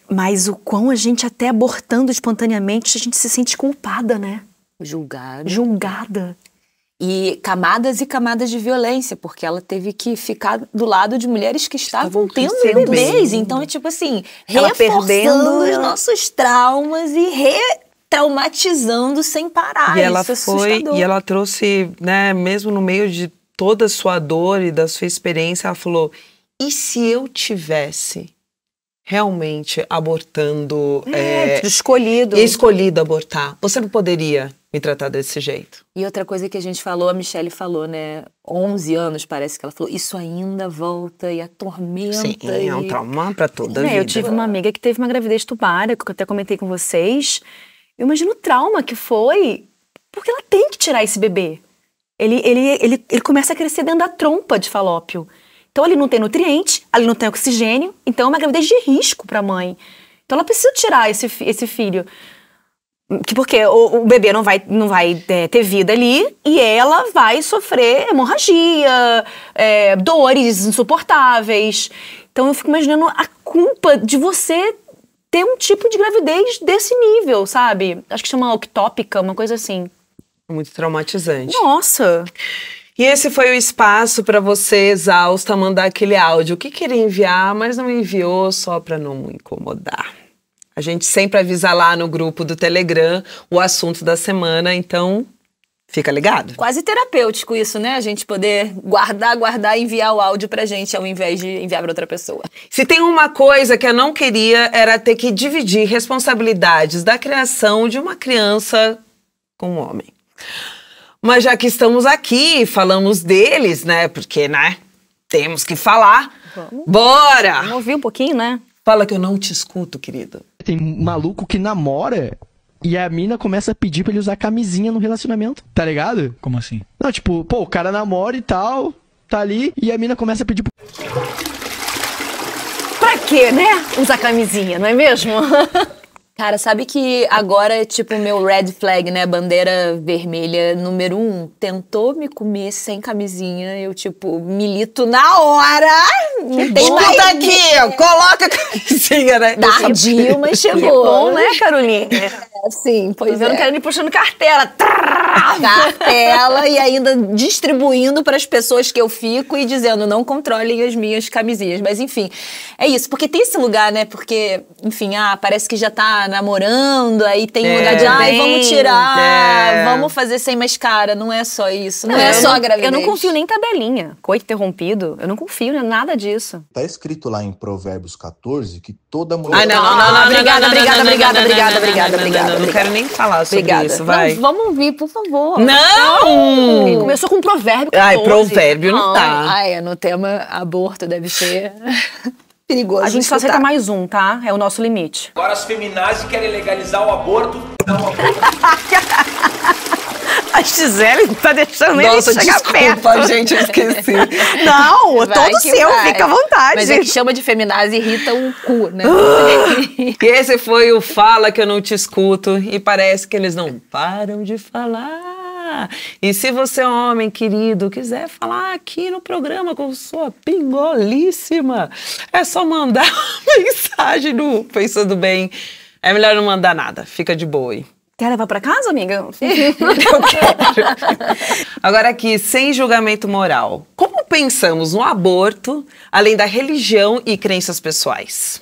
Speaker 3: Mas o quão a gente até abortando espontaneamente, a gente se sente culpada, né? Julgada.
Speaker 2: E camadas de violência, porque ela teve que ficar do lado de mulheres que estavam tendo bebês. Então é tipo assim,
Speaker 3: ela
Speaker 2: reforçando os nossos traumas e traumatizando sem parar.
Speaker 1: E ela trouxe, né, mesmo no meio de toda a sua dor e da sua experiência, ela falou: e se eu tivesse realmente abortando,
Speaker 3: escolhido
Speaker 1: abortar, você não poderia me tratar desse jeito.
Speaker 2: E outra coisa que a gente falou, a Michelle falou, né? 11 anos, parece que ela falou, isso ainda volta e atormenta.
Speaker 1: Sim, é um trauma pra toda a vida.
Speaker 3: Eu tive uma amiga que teve uma gravidez tubária, que eu até comentei com vocês. Eu imagino o trauma que foi, porque ela tem que tirar esse bebê. Ele começa a crescer dentro da trompa de falópio. Então ele não tem nutriente, ele não tem oxigênio, então é uma gravidez de risco pra mãe. Então ela precisa tirar esse filho. Porque o bebê não vai ter vida ali e ela vai sofrer hemorragia, dores insuportáveis. Então eu fico imaginando a culpa de você ter um tipo de gravidez desse nível, sabe? Acho que chama ectópica, uma coisa assim.
Speaker 1: Muito traumatizante.
Speaker 3: Nossa!
Speaker 1: E esse foi o espaço para você, exausta, mandar aquele áudio que queria enviar, mas não enviou só para não incomodar. A gente sempre avisa lá no grupo do Telegram o assunto da semana, então fica ligado.
Speaker 2: Quase terapêutico isso, né? A gente poder guardar e enviar o áudio pra gente ao invés de enviar pra outra pessoa.
Speaker 1: Se tem uma coisa que eu não queria era ter que dividir responsabilidades da criação de uma criança com um homem. Mas já que estamos aqui, falamos deles, né? Porque, né? Temos que falar.
Speaker 3: Vamos.
Speaker 1: Bora!
Speaker 3: Vamos ouvir um pouquinho, né?
Speaker 1: Fala que eu não te escuto, querido.
Speaker 14: Tem maluco que namora e a mina começa a pedir pra ele usar camisinha no relacionamento, tá ligado?
Speaker 15: Como assim?
Speaker 14: Não, tipo, pô, o cara namora e tal, tá ali, e a mina começa a pedir...
Speaker 3: Pra quê, né? Usar camisinha, não é mesmo?
Speaker 2: Cara, sabe que agora é tipo meu red flag, né? Bandeira vermelha número 1. Tentou me comer sem camisinha, eu tipo, milito na hora. Não tem mais
Speaker 1: aqui, ó, coloca a camisinha, né?
Speaker 2: Tardio, mas chegou.
Speaker 3: Que bom, né, Caroline?
Speaker 2: Sim, pois
Speaker 3: eu não quero me puxando cartela.
Speaker 2: Cartela e ainda distribuindo para as pessoas que eu fico e dizendo não controlem as minhas camisinhas. Mas enfim, é isso. Porque tem esse lugar, né? Porque, enfim, parece que já tá namorando, aí tem um lugar de vamos tirar, vamos fazer sem mais cara. Não é só isso. Não é só a gravidez.
Speaker 3: Eu não confio nem em tabelinha. Coito interrompido. Eu não confio em nada disso.
Speaker 16: Tá escrito lá em Provérbios 14 que toda mulher...
Speaker 1: Ai, não. Obrigada. Não quero nem falar sobre isso, vai.
Speaker 3: Não, vamos ouvir, por favor.
Speaker 1: Não!
Speaker 3: Começou com um provérbio 14.
Speaker 1: Ai, provérbio não tá.
Speaker 2: Ai, no tema aborto deve ser perigoso.
Speaker 3: A gente só aceita mais um, tá? É o nosso limite.
Speaker 17: Agora as feminazes querem legalizar o aborto.
Speaker 3: A Gisele tá deixando
Speaker 1: Nossa,
Speaker 3: ele chegar perto.
Speaker 1: Desculpa, gente, eu esqueci.
Speaker 3: Não, todo seu, fica à vontade.
Speaker 2: Mas é que chama de feminazi irrita o cu, né?
Speaker 1: Esse foi o Fala Que Eu Não Te Escuto. E parece que eles não param de falar. E se você, homem querido, quiser falar aqui no programa com sua pingolíssima, é só mandar uma mensagem no Pensando Bem. É melhor não mandar nada, fica de boa aí.
Speaker 3: Quer levar pra casa, amiga?
Speaker 1: Eu quero. Agora aqui, sem julgamento moral. Como pensamos no aborto, além da religião e crenças pessoais?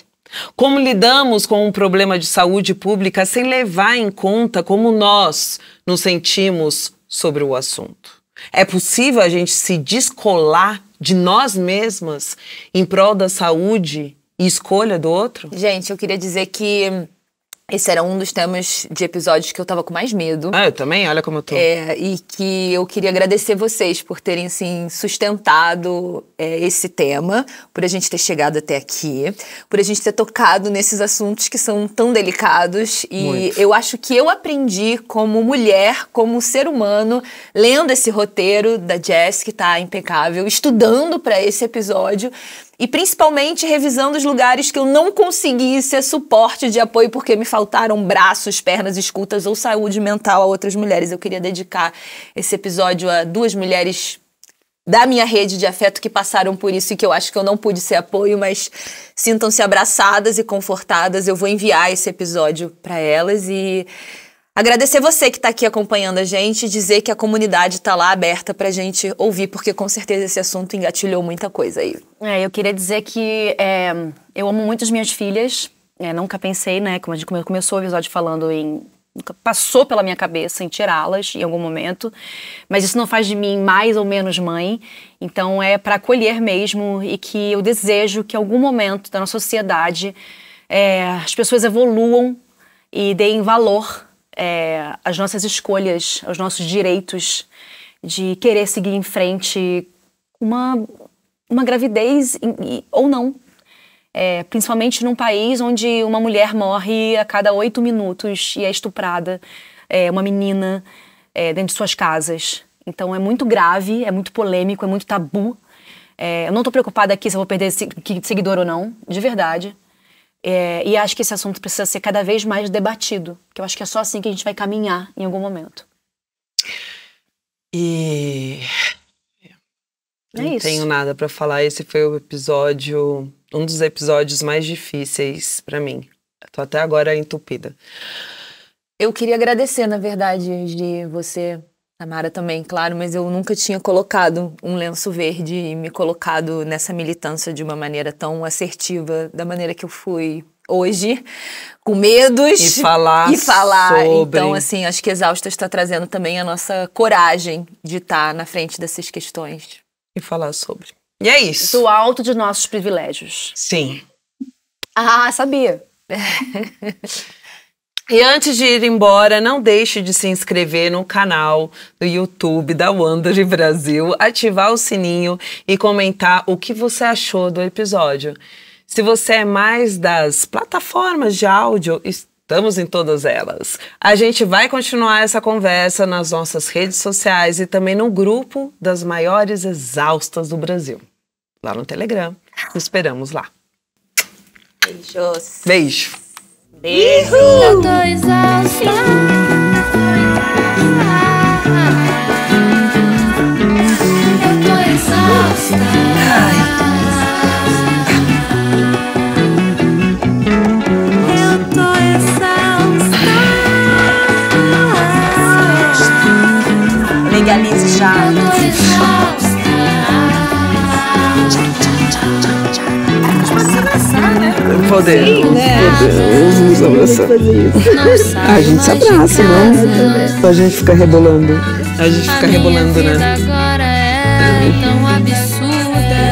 Speaker 1: Como lidamos com um problema de saúde pública sem levar em conta como nós nos sentimos sobre o assunto? É possível a gente se descolar de nós mesmas em prol da saúde e escolha do outro?
Speaker 2: Gente, eu queria dizer que esse era um dos temas de episódios que eu tava com mais medo.
Speaker 1: Eu também? Olha como eu tô.
Speaker 2: E que eu queria agradecer vocês por terem, assim, sustentado esse tema, por a gente ter chegado até aqui, por a gente ter tocado nesses assuntos que são tão delicados. E muito. Eu acho que eu aprendi como mulher, como ser humano, lendo esse roteiro da Jess, que tá impecável, estudando para esse episódio, e principalmente revisando os lugares que eu não consegui ser suporte de apoio porque me faltaram braços, pernas, escutas ou saúde mental a outras mulheres. Eu queria dedicar esse episódio a 2 mulheres da minha rede de afeto que passaram por isso e que eu acho que eu não pude ser apoio, mas sintam-se abraçadas e confortadas. Eu vou enviar esse episódio para elas e agradecer você que está aqui acompanhando a gente e dizer que a comunidade está lá aberta pra gente ouvir, porque com certeza esse assunto engatilhou muita coisa aí.
Speaker 3: Eu queria dizer que eu amo muito as minhas filhas. Nunca pensei, né, como a gente começou o episódio falando nunca passou pela minha cabeça em tirá-las em algum momento, mas isso não faz de mim mais ou menos mãe, então é para acolher mesmo e que eu desejo que em algum momento da nossa sociedade as pessoas evoluam e deem valor as nossas escolhas, os nossos direitos de querer seguir em frente uma gravidez ou não. Principalmente num país onde uma mulher morre a cada 8 minutos e é estuprada, uma menina, dentro de suas casas. Então é muito grave, é muito polêmico, é muito tabu. Eu não tô preocupada aqui se eu vou perder seguidor ou não, de verdade. E acho que esse assunto precisa ser cada vez mais debatido, porque eu acho que é só assim que a gente vai caminhar em algum momento.
Speaker 1: Não tenho nada pra falar. Esse foi o episódio, um dos episódios mais difíceis pra mim. Eu tô até agora entupida.
Speaker 2: Eu queria agradecer, na verdade, de você, Tamara, também, claro, mas eu nunca tinha colocado um lenço verde e me colocado nessa militância de uma maneira tão assertiva, da maneira que eu fui hoje, com medos.
Speaker 1: E falar sobre.
Speaker 2: Então, assim, acho que Exaustas está trazendo também a nossa coragem de estar na frente dessas questões.
Speaker 1: E falar sobre. E é isso.
Speaker 3: Do alto de nossos privilégios.
Speaker 1: Sim.
Speaker 2: Ah, sabia.
Speaker 1: E antes de ir embora, não deixe de se inscrever no canal do YouTube da Wondery Brasil, ativar o sininho e comentar o que você achou do episódio. Se você é mais das plataformas de áudio, estamos em todas elas. A gente vai continuar essa conversa nas nossas redes sociais e também no grupo das maiores exaustas do Brasil. Lá no Telegram. Nos esperamos lá.
Speaker 2: Beijos.
Speaker 1: Beijo.
Speaker 2: Beijo.
Speaker 15: Eu tô exausta. Eu tô exausta. Eu tô exausta.
Speaker 2: Legalize já.
Speaker 15: Eu tô exausta.
Speaker 1: Podemos, nos abraçar. A gente se abraça, não? A gente fica rebolando. A gente fica rebolando, né?
Speaker 15: Agora é tão absurda,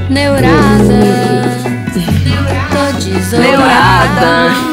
Speaker 15: neurada, tô desolada.